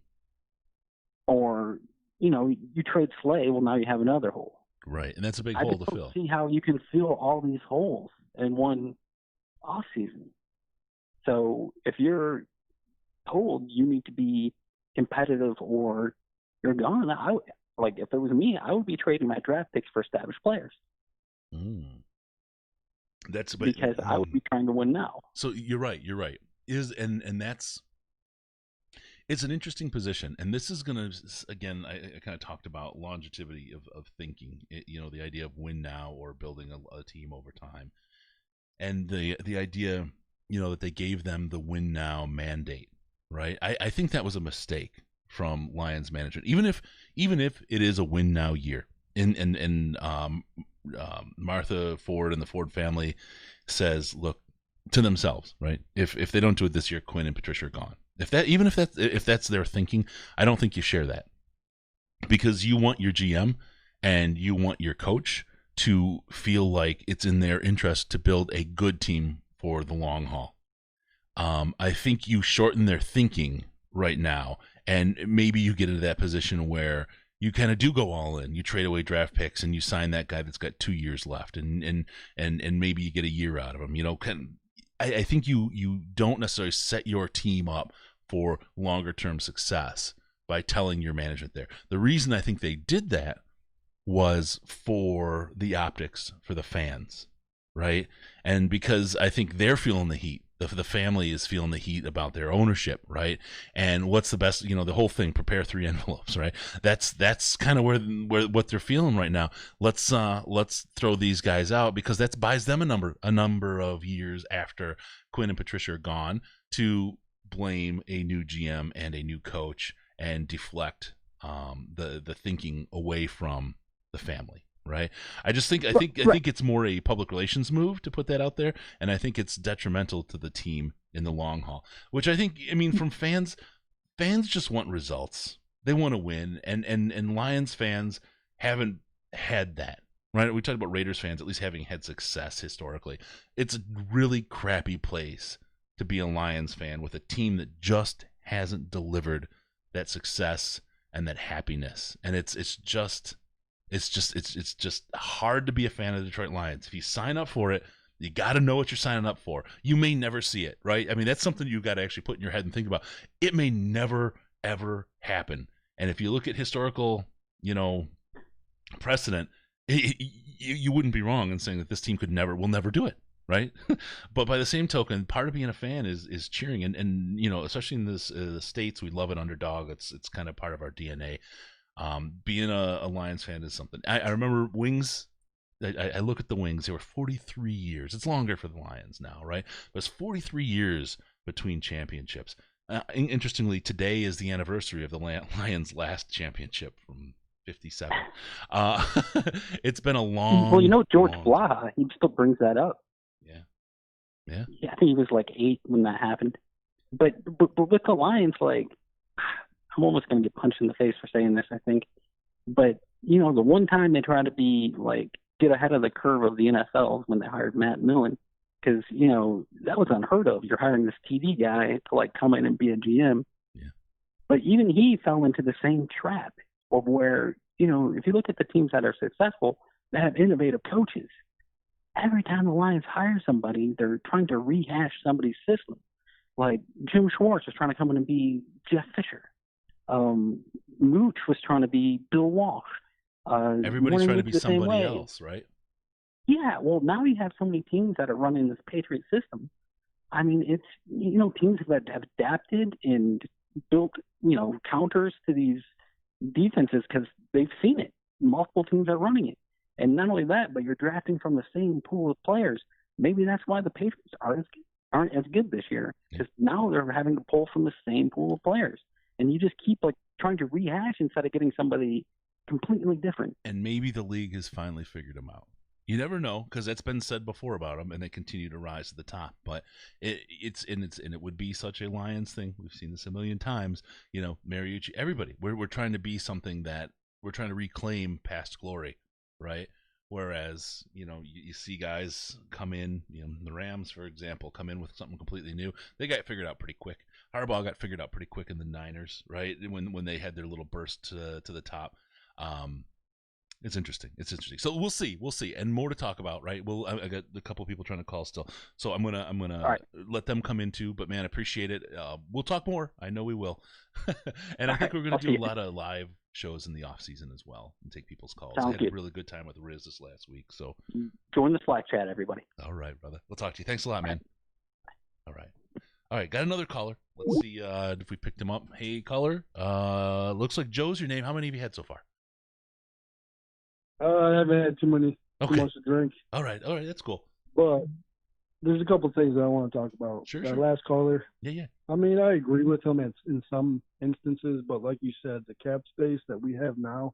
Or you trade Slay. Well, now you have another hole. Right, and that's a big hole to fill. See how you can fill all these holes in one off season. So if you're told you need to be competitive or you're gone, if it was me, I would be trading my draft picks for established players. Because I would be trying to win now. So you're right. And that's, it's an interesting position. And this is going to, again, I kind of talked about longevity of thinking, the idea of win now or building a team over time. And the idea, that they gave them the win now mandate, right? I think that was a mistake from Lions management. Even if it is a win now year, and Martha Ford and the Ford family says, look, to themselves, right? If they don't do it this year, Quinn and Patricia are gone. If that's their thinking, I don't think you share that, because you want your GM and you want your coach to feel like it's in their interest to build a good team for the long haul. I think you shorten their thinking right now, and maybe you get into that position where you kind of do go all in. You trade away draft picks and you sign that guy that's got 2 years left, and maybe you get a year out of him. I think you don't necessarily set your team up for longer term success by telling your management there. The reason I think they did that was for the optics, for the fans, right? And because I think they're feeling the heat. The family is feeling the heat about their ownership, right? And what's the best, the whole thing, prepare 3 envelopes, right? That's kind of where what they're feeling right now. Let's throw these guys out, because that buys them a number of years after Quinn and Patricia are gone to blame a new GM and a new coach and deflect the thinking away from the family. Right. I think it's more a public relations move to put that out there, and I think it's detrimental to the team in the long haul. Which from fans just want results. They want to win, and Lions fans haven't had that. Right. We talked about Raiders fans at least having had success historically. It's a really crappy place to be a Lions fan with a team that just hasn't delivered that success and that happiness, and it's just hard to be a fan of the Detroit Lions. If you sign up for it, you got to know what you're signing up for. You may never see it, right? That's something you got to actually put in your head and think about. It may never, ever happen. And if you look at historical, precedent, you wouldn't be wrong in saying that this team will never do it, right? But by the same token, part of being a fan is cheering, and especially in this the States, we love an underdog. It's kind of part of our DNA. Being a Lions fan is something. I remember Wings. I look at the Wings. They were 43 years. It's longer for the Lions now, right? But it's 43 years between championships. Interestingly, today is the anniversary of the Lions' last championship from '57. It's been a long. Well, George Blaha, he still brings that up. Yeah. I think he was like 8 when that happened. But with the Lions, I'm almost going to get punched in the face for saying this, I think. But, the one time they tried to get ahead of the curve of the NFL when they hired Matt Millen, because, that was unheard of. You're hiring this TV guy to, come in and be a GM. Yeah. But even he fell into the same trap of where, if you look at the teams that are successful, they have innovative coaches. Every time the Lions hire somebody, they're trying to rehash somebody's system. Like Jim Schwartz was trying to come in and be Jeff Fisher. Mooch was trying to be Bill Walsh. Everybody's trying to be somebody else, right? Yeah, well, now you have so many teams that are running this Patriot system. It's, teams that have adapted and built, counters to these defenses because they've seen it. Multiple teams are running it. And not only that, but you're drafting from the same pool of players. Maybe that's why the Patriots aren't as good this year, because now they're having to pull from the same pool of players. And you just keep trying to rehash instead of getting somebody completely different. And maybe the league has finally figured them out. You never know, because that's been said before about them, and they continue to rise to the top. But it would be such a Lions thing. We've seen this a million times. Mariucci, everybody. We're trying to be something that we're trying to reclaim past glory, right? Whereas, you see guys come in, the Rams, for example, come in with something completely new. They got figured out pretty quick. Harbaugh got figured out pretty quick in the Niners, right? When they had their little burst to the top. It's interesting. So we'll see, and more to talk about, right? I got a couple people trying to call still, so I'm gonna let them come in too. But man, appreciate it. We'll talk more. I know we will, and I think we're gonna do a lot of live shows in the off season as well and take people's calls. I had a really good time with Riz this last week, so join the Slack chat, everybody. All right, brother. We'll talk to you. Thanks a lot, man. All right. Got another caller. Let's see if we picked him up. Hey, caller. Looks like Joe's your name. How many have you had so far? I haven't had too much to drink. All right, that's cool. But there's a couple things that I want to talk about. Sure. Last caller. Yeah. I mean, I agree with him in some instances, but like you said, the cap space that we have now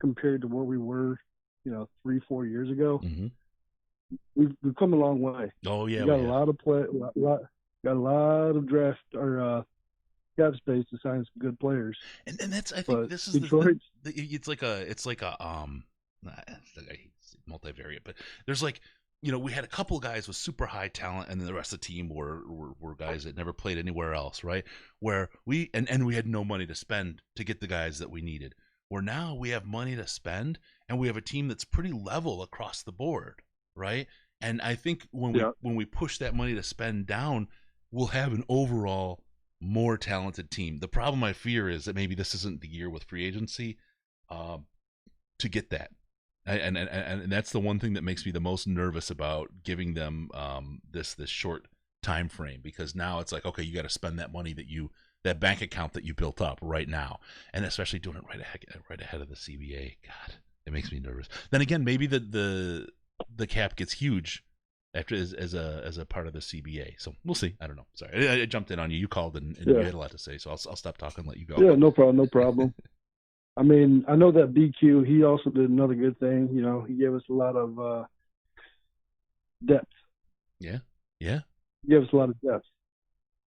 compared to where we were, 3-4 years ago, we've come a long way. Oh yeah, we got a lot of draft or cap space to sign some good players. And that's I think this is Detroit. It's like a multivariate, but there's we had a couple guys with super high talent, and then the rest of the team were guys that never played anywhere else, right? Where we had no money to spend to get the guys that we needed. Where now we have money to spend, and we have a team that's pretty level across the board, right? And I think when we push that money to spend down, we'll have an overall more talented team. The problem I fear is that maybe this isn't the year with free agency to get that. And that's the one thing that makes me the most nervous about giving them this short time frame, because now it's like, okay, you got to spend that money that bank account that you built up right now, and especially doing it right ahead of the CBA. God, it makes me nervous. Then again, maybe the cap gets huge after as a part of the CBA. So we'll see. I don't know. Sorry, I jumped in on you. You called and you had a lot to say, so I'll stop talking and let you go. Yeah, no problem. I mean, I know that BQ, he also did another good thing. He gave us a lot of depth. Yeah. He gave us a lot of depth.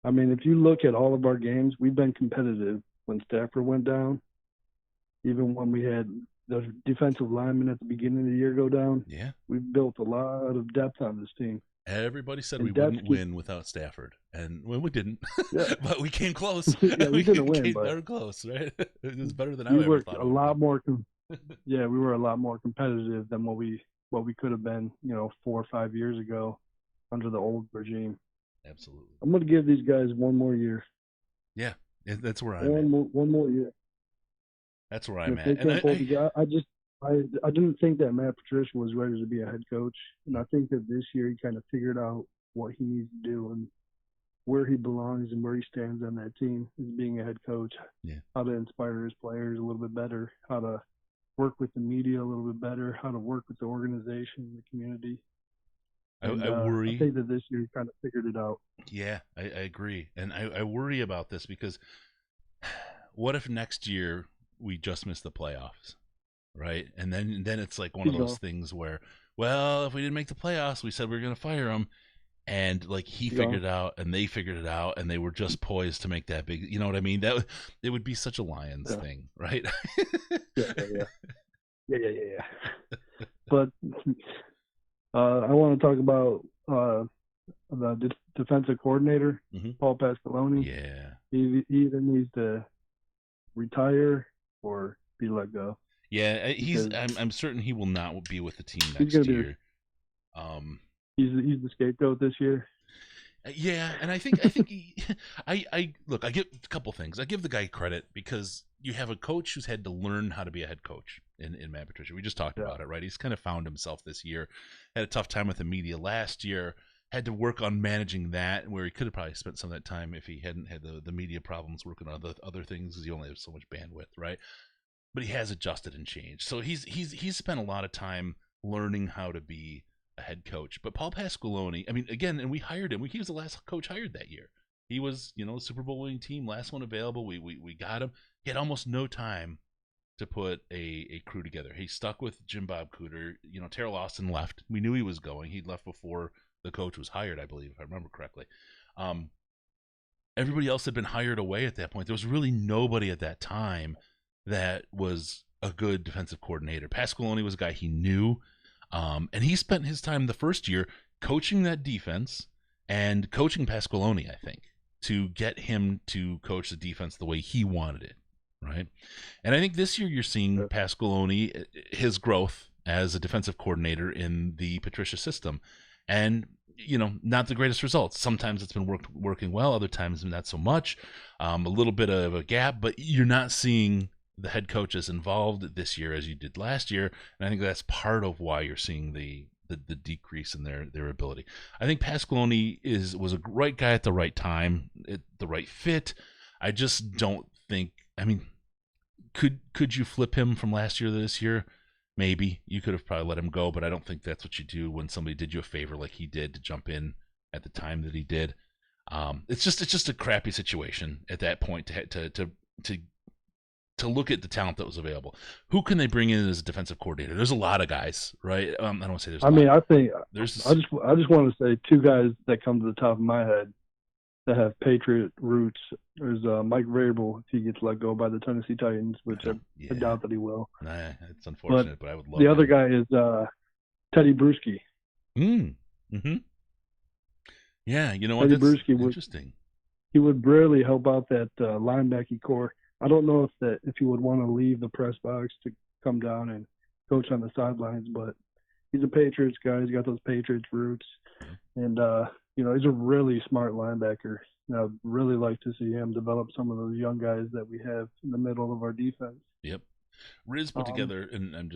I mean, if you look at all of our games, we've been competitive when Stafford went down, even when we had the defensive linemen at the beginning of the year go down. Yeah. We've built a lot of depth on this team. Everybody said we wouldn't win without Stafford, and we didn't. Yeah. But we came close. We didn't win, but very close, right? It was better than I we ever were thought. A lot more. We were a lot more competitive than what we could have been, 4 or 5 years ago, under the old regime. Absolutely. I'm going to give these guys one more year. Yeah, that's where I'm at. One more year. That's where I'm at. And I didn't think that Matt Patricia was ready to be a head coach, and I think that this year he kind of figured out what he needs to do and where he belongs and where he stands on that team as being a head coach. Yeah. How to inspire his players a little bit better, how to work with the media a little bit better, how to work with the organization, the community. I worry. I think that this year he kind of figured it out. Yeah, I agree, and I worry about this because what if next year we just miss the playoffs? Right, and then it's like one of those things where, well, if we didn't make the playoffs, we said we were going to fire him, and he figured it out, and they figured it out, and they were just poised to make that big. You know what I mean? It would be such a Lions thing, right? Yeah. But I want to talk about the defensive coordinator, Paul Pasqualoni. Yeah, he either needs to retire or be let go. Yeah, I'm certain he will not be with the team next year. He's the scapegoat this year. Yeah, and I think I give a couple things. I give the guy credit because you have a coach who's had to learn how to be a head coach in Matt Patricia. We just talked about it, right? He's kind of found himself this year. Had a tough time with the media last year. Had to work on managing that, where he could have probably spent some of that time if he hadn't had the media problems, working on other things, because he only has so much bandwidth, right? But he has adjusted and changed. So he's spent a lot of time learning how to be a head coach. But Paul Pasqualoni, I mean, again, and we hired him. He was the last coach hired that year. He was, Super Bowl winning team, last one available. We got him. He had almost no time to put a crew together. He stuck with Jim Bob Cooter. Terrell Austin left. We knew he was going. He'd left before the coach was hired, I believe, if I remember correctly. Everybody else had been hired away at that point. There was really nobody at that time that was a good defensive coordinator. Pasqualoni was a guy he knew, and he spent his time the first year coaching that defense and coaching Pasqualoni, I think, to get him to coach the defense the way he wanted it. right? And I think this year you're seeing Pasqualoni, his growth as a defensive coordinator in the Patricia system. And, not the greatest results. Sometimes it's been working well, other times not so much. A little bit of a gap, but you're not seeing the head coach as involved this year as you did last year. And I think that's part of why you're seeing the decrease in their ability. I think Pasqualoni was a right guy at the right time, the right fit. I just don't think. I mean, could you flip him from last year to this year? Maybe you could have probably let him go, but I don't think that's what you do when somebody did you a favor like he did to jump in at the time that he did. It's just a crappy situation at that point to look at the talent that was available. Who can they bring in as a defensive coordinator? There's a lot of guys, right? I don't want to say there's. I think I just want to say two guys that come to the top of my head that have Patriot roots. There's Mike Vrabel if he gets let go by the Tennessee Titans, which I doubt that he will. Nah, it's unfortunate, but I would love. The other guy is Teddy Bruschi. Mm-hmm. Yeah, you know what? Teddy That's Bruschi interesting. He would really help out that linebacking core. I don't know if he would want to leave the press box to come down and coach on the sidelines, but he's a Patriots guy. He's got those Patriots roots, and he's a really smart linebacker. And I'd really like to see him develop some of those young guys that we have in the middle of our defense. Yep. Riz put together, and I'm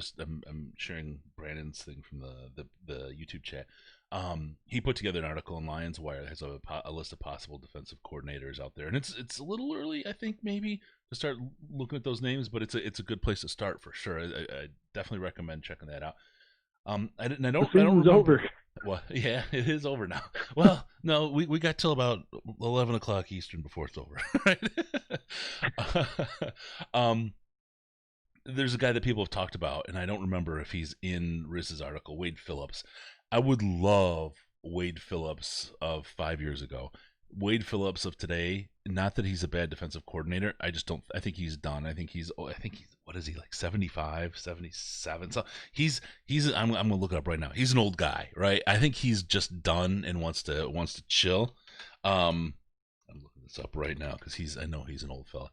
sharing Brandon's thing from the YouTube chat. He put together an article in Lions Wire that has a list of possible defensive coordinators out there, and it's a little early, I think, maybe to start looking at those names, but it's a good place to start for sure. I definitely recommend checking that out. I don't remember. Over. Well, yeah, it is over now. Well, no, we got till about 11 o'clock Eastern before it's over. Right? There's a guy that people have talked about, and I don't remember if he's in Riz's article, Wade Phillips. I would love Wade Phillips of 5 years ago. Wade Phillips of today, not that he's a bad defensive coordinator. I think he's done. I think he's what is he, like 75, 77? So he's I'm going to look it up right now. He's an old guy, right? I think he's just done and wants to chill. I'm looking this up right now because I know he's an old fella.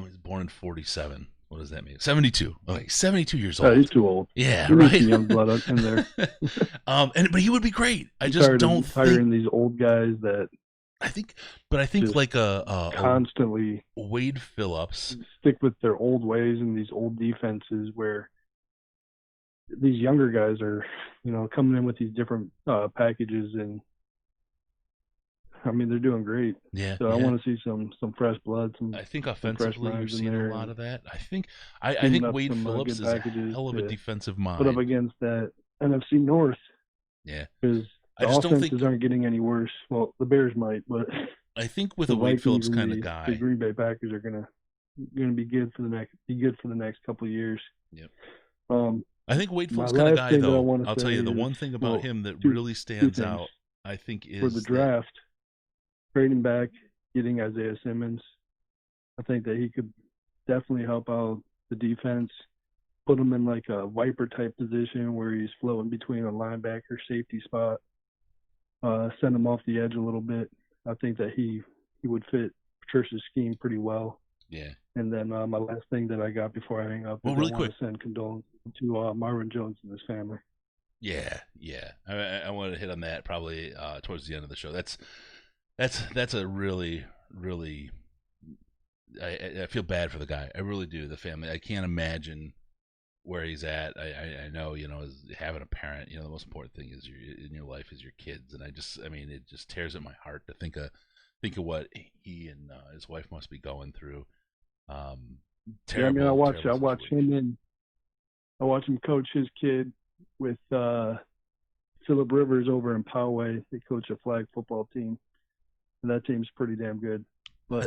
He's born in 47. What does that mean? 72. Okay, 72 years old. He's too old. Yeah, right. Some young blood in there. But he would be great. I just don't hiring these old guys that. I think like a constantly Wade Phillips stick with their old ways and these old defenses where these younger guys are, coming in with these different packages, and I mean they're doing great. Yeah. So I want to see some fresh blood. I think offensively you're seeing a lot of that. I think Wade Phillips is a hell of a defensive mind. Put up against that NFC North. Yeah. Because the offenses aren't getting any worse. Well, the Bears might, but I think with a Wade Phillips kind of guy, the Green Bay Packers are gonna be good for the next couple of years. Yep. I think Wade Phillips kind of guy, though. I'll tell you the one thing about him that really stands out. I think is for the draft, trading back, getting Isaiah Simmons. I think that he could definitely help out the defense. Put him in like a Viper type position where he's floating between a linebacker safety spot. Send him off the edge a little bit. I think that he would fit Patricia's scheme pretty well. Yeah. And then my last thing that I got before I hang up is really I want to send condolences to Marvin Jones and his family. Yeah. I want to hit on that probably towards the end of the show. That's a really, really. I feel bad for the guy. I really do. The family. I can't imagine where he's at. I know, as having a parent, the most important thing is in your life is your kids, and it just tears at my heart to think of what he and his wife must be going through. Terrible, I watch him coach his kid with Phillip Rivers over in Poway. They coach a flag football team, and that team's pretty damn good. But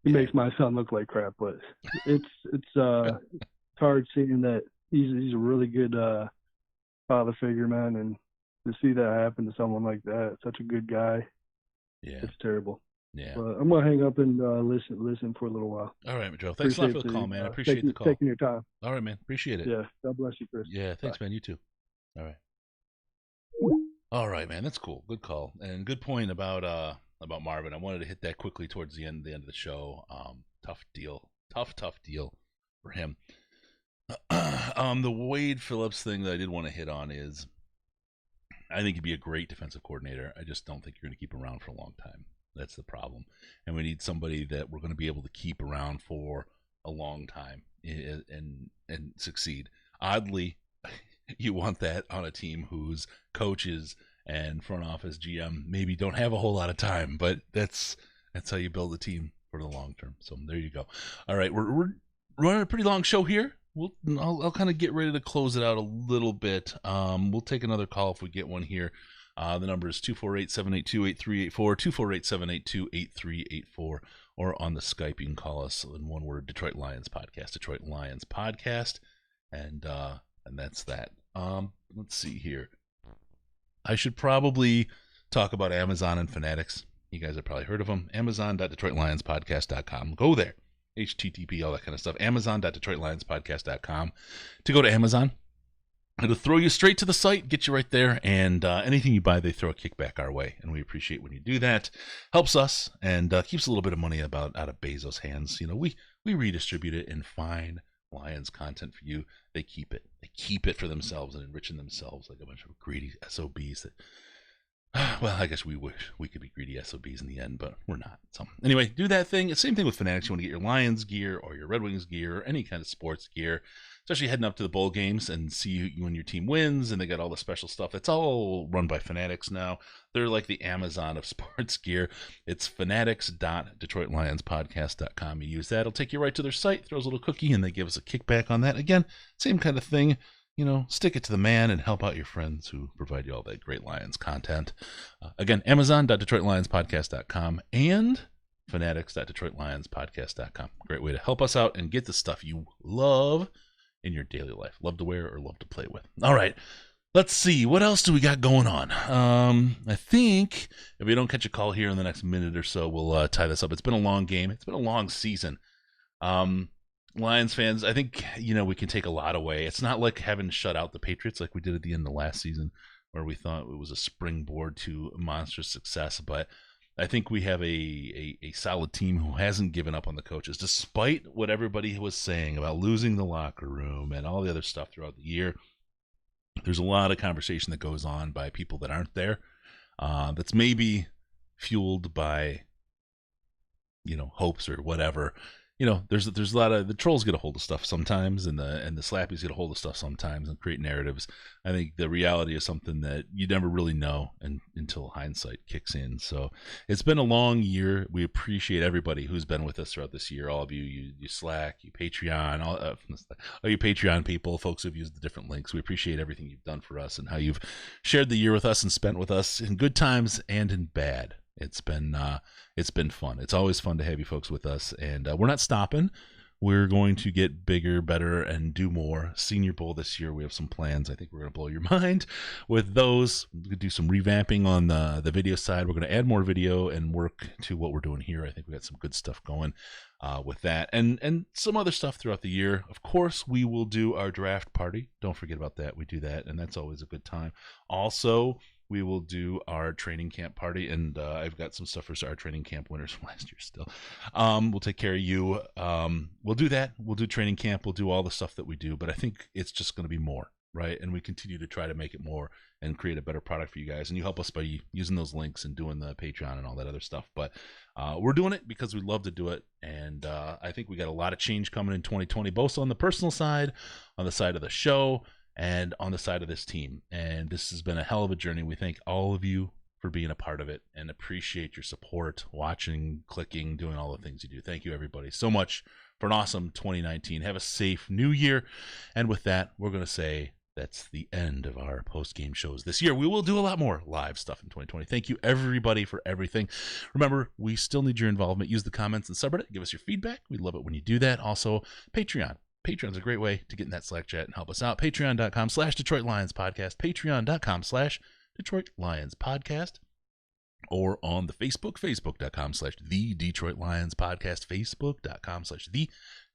he makes my son look like crap, but it's hard seeing that he's a really good father figure, man, and to see that happen to someone like that, such a good guy, it's terrible. Yeah, but I'm gonna hang up and listen for a little while. All right, Joe. Thanks a lot for the call, man. I appreciate the call. Taking your time. All right, man. Appreciate it. Yeah. God bless you, Chris. Yeah. Thanks, man. You too. All right. All right, man. That's cool. Good call and good point about about Marvin. I wanted to hit that quickly towards the end of the show. Tough deal for him. The Wade Phillips thing that I did want to hit on is, I think he'd be a great defensive coordinator. I just don't think you're going to keep him around for a long time. That's the problem. And we need somebody that we're going to be able to keep around for a long time and succeed. Oddly, you want that on a team whose coaches and front office GM maybe don't have a whole lot of time, but that's how you build a team for the long term. So there you go. All right, we're running a pretty long show here. I'll kind of get ready to close it out a little bit. We'll take another call if we get one here. The number is 248-782-8384, 248-782-8384, or on the Skype you can call us in one word, Detroit Lions Podcast, Detroit Lions Podcast, and that's that. Let's see here. I should probably talk about Amazon and Fanatics. You guys have probably heard of them. Amazon.DetroitLionsPodcast.com. Go there. HTTP, all that kind of stuff. Amazon.DetroitLionsPodcast.com. To go to Amazon, it'll throw you straight to the site, get you right there, and anything you buy, they throw a kickback our way, and we appreciate when you do that. Helps us and keeps a little bit of money out of Bezos' hands. You know, we redistribute it in fine Lions content for you. They keep it. They keep it for themselves and enriching themselves like a bunch of greedy SOBs that. Well, I guess we wish we could be greedy SOBs in the end, but we're not. So anyway, do that thing. Same thing with Fanatics. You want to get your Lions gear or your Red Wings gear or any kind of sports gear, especially heading up to the bowl games and see when your team wins, and they got all the special stuff. That's all run by Fanatics now. They're like the Amazon of sports gear. It's fanatics.DetroitLionsPodcast.com. You use that. It'll take you right to their site, throws a little cookie, and they give us a kickback on that. Again, same kind of thing. You know, stick it to the man and help out your friends who provide you all that great Lions content. Again, Amazon.DetroitLionsPodcast.com and Fanatics.DetroitLionsPodcast.com. Great way to help us out and get the stuff you love in your daily life. Love to wear or love to play with. All right, let's see. What else do we got going on? I think if we don't catch a call here in the next minute or so, we'll tie this up. It's been a long game. It's been a long season. Lions fans, I think, we can take a lot away. It's not like having shut out the Patriots like we did at the end of last season, where we thought it was a springboard to monstrous success. But I think we have a solid team who hasn't given up on the coaches, despite what everybody was saying about losing the locker room and all the other stuff throughout the year. There's a lot of conversation that goes on by people that aren't there, that's maybe fueled by, hopes or whatever. There's a lot of the trolls get a hold of stuff sometimes, and the slappies get a hold of stuff sometimes and create narratives. I think the reality is something that you never really know until hindsight kicks in. So it's been a long year. We appreciate everybody who's been with us throughout this year. All of you Slack, you Patreon, all you Patreon people, folks who've used the different links. We appreciate everything you've done for us and how you've shared the year with us and spent with us in good times and in bad. It's been fun. It's always fun to have you folks with us, and we're not stopping. We're going to get bigger, better, and do more. Senior Bowl this year, we have some plans. I think we're going to blow your mind with those. We're going to do some revamping on the video side. We're going to add more video and work to what we're doing here. I think we got some good stuff going with that, and some other stuff throughout the year. Of course, we will do our draft party. Don't forget about that. We do that, and that's always a good time. Also, we will do our training camp party, and I've got some stuff for our training camp winners from last year still. We'll take care of you. We'll do that. We'll do training camp. We'll do all the stuff that we do, but I think it's just going to be more, right? And we continue to try to make it more and create a better product for you guys. And you help us by using those links and doing the Patreon and all that other stuff. But we're doing it because we love to do it, and I think we got a lot of change coming in 2020, both on the personal side, on the side of the show, and on the side of this team. And this has been a hell of a journey. We thank all of you for being a part of it and appreciate your support, watching, clicking, doing all the things you do. Thank you, everybody, so much for an awesome 2019. Have a safe new year. And with that, we're going to say that's the end of our post-game shows this year. We will do a lot more live stuff in 2020. Thank you, everybody, for everything. Remember, we still need your involvement. Use the comments and subreddit. Give us your feedback. We'd love it when you do that. Also, Patreon. Patreon's a great way to get in that Slack chat and help us out. Patreon.com/Detroit Lions Podcast. Patreon.com/Detroit Lions Podcast. Or on the Facebook, Facebook.com/The Detroit Lions Podcast. Facebook.com/The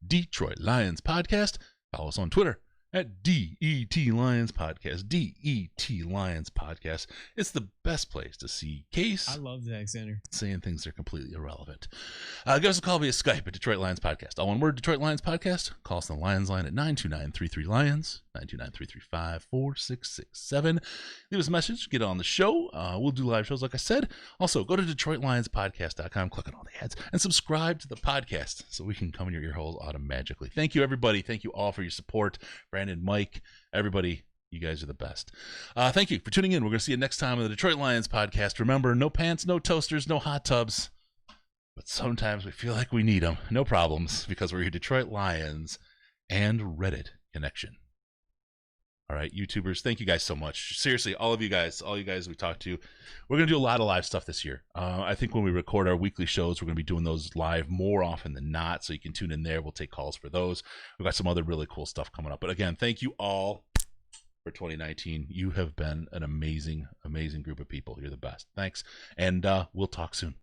Detroit Lions Podcast. Follow us on Twitter at DET Lions Podcast. DET Lions Podcast. It's the best place to see Case. I love Zach Center saying things that are completely irrelevant. Give us a call via Skype at Detroit Lions Podcast. All one word, Detroit Lions Podcast. Call us on the Lions line at 929-33-LIONS, 929-335-4667. Leave us a message. Get on the show. We'll do live shows, like I said. Also, go to DetroitLionsPodcast.com, click on all the ads, and subscribe to the podcast so we can come in your ear holes automatically. Thank you, everybody. Thank you all for your support. Brandon, Mike, everybody, you guys are the best. Thank you for tuning in. We're going to see you next time on the Detroit Lions Podcast. Remember, no pants, no toasters, no hot tubs. But sometimes we feel like we need them. No problems, because we're your Detroit Lions and Reddit connection. All right, YouTubers, thank you guys so much. Seriously, all you guys we talked to, we're going to do a lot of live stuff this year. I think when we record our weekly shows, we're going to be doing those live more often than not, so you can tune in there. We'll take calls for those. We've got some other really cool stuff coming up. But again, thank you all for 2019. You have been an amazing, amazing group of people. You're the best. Thanks, and we'll talk soon.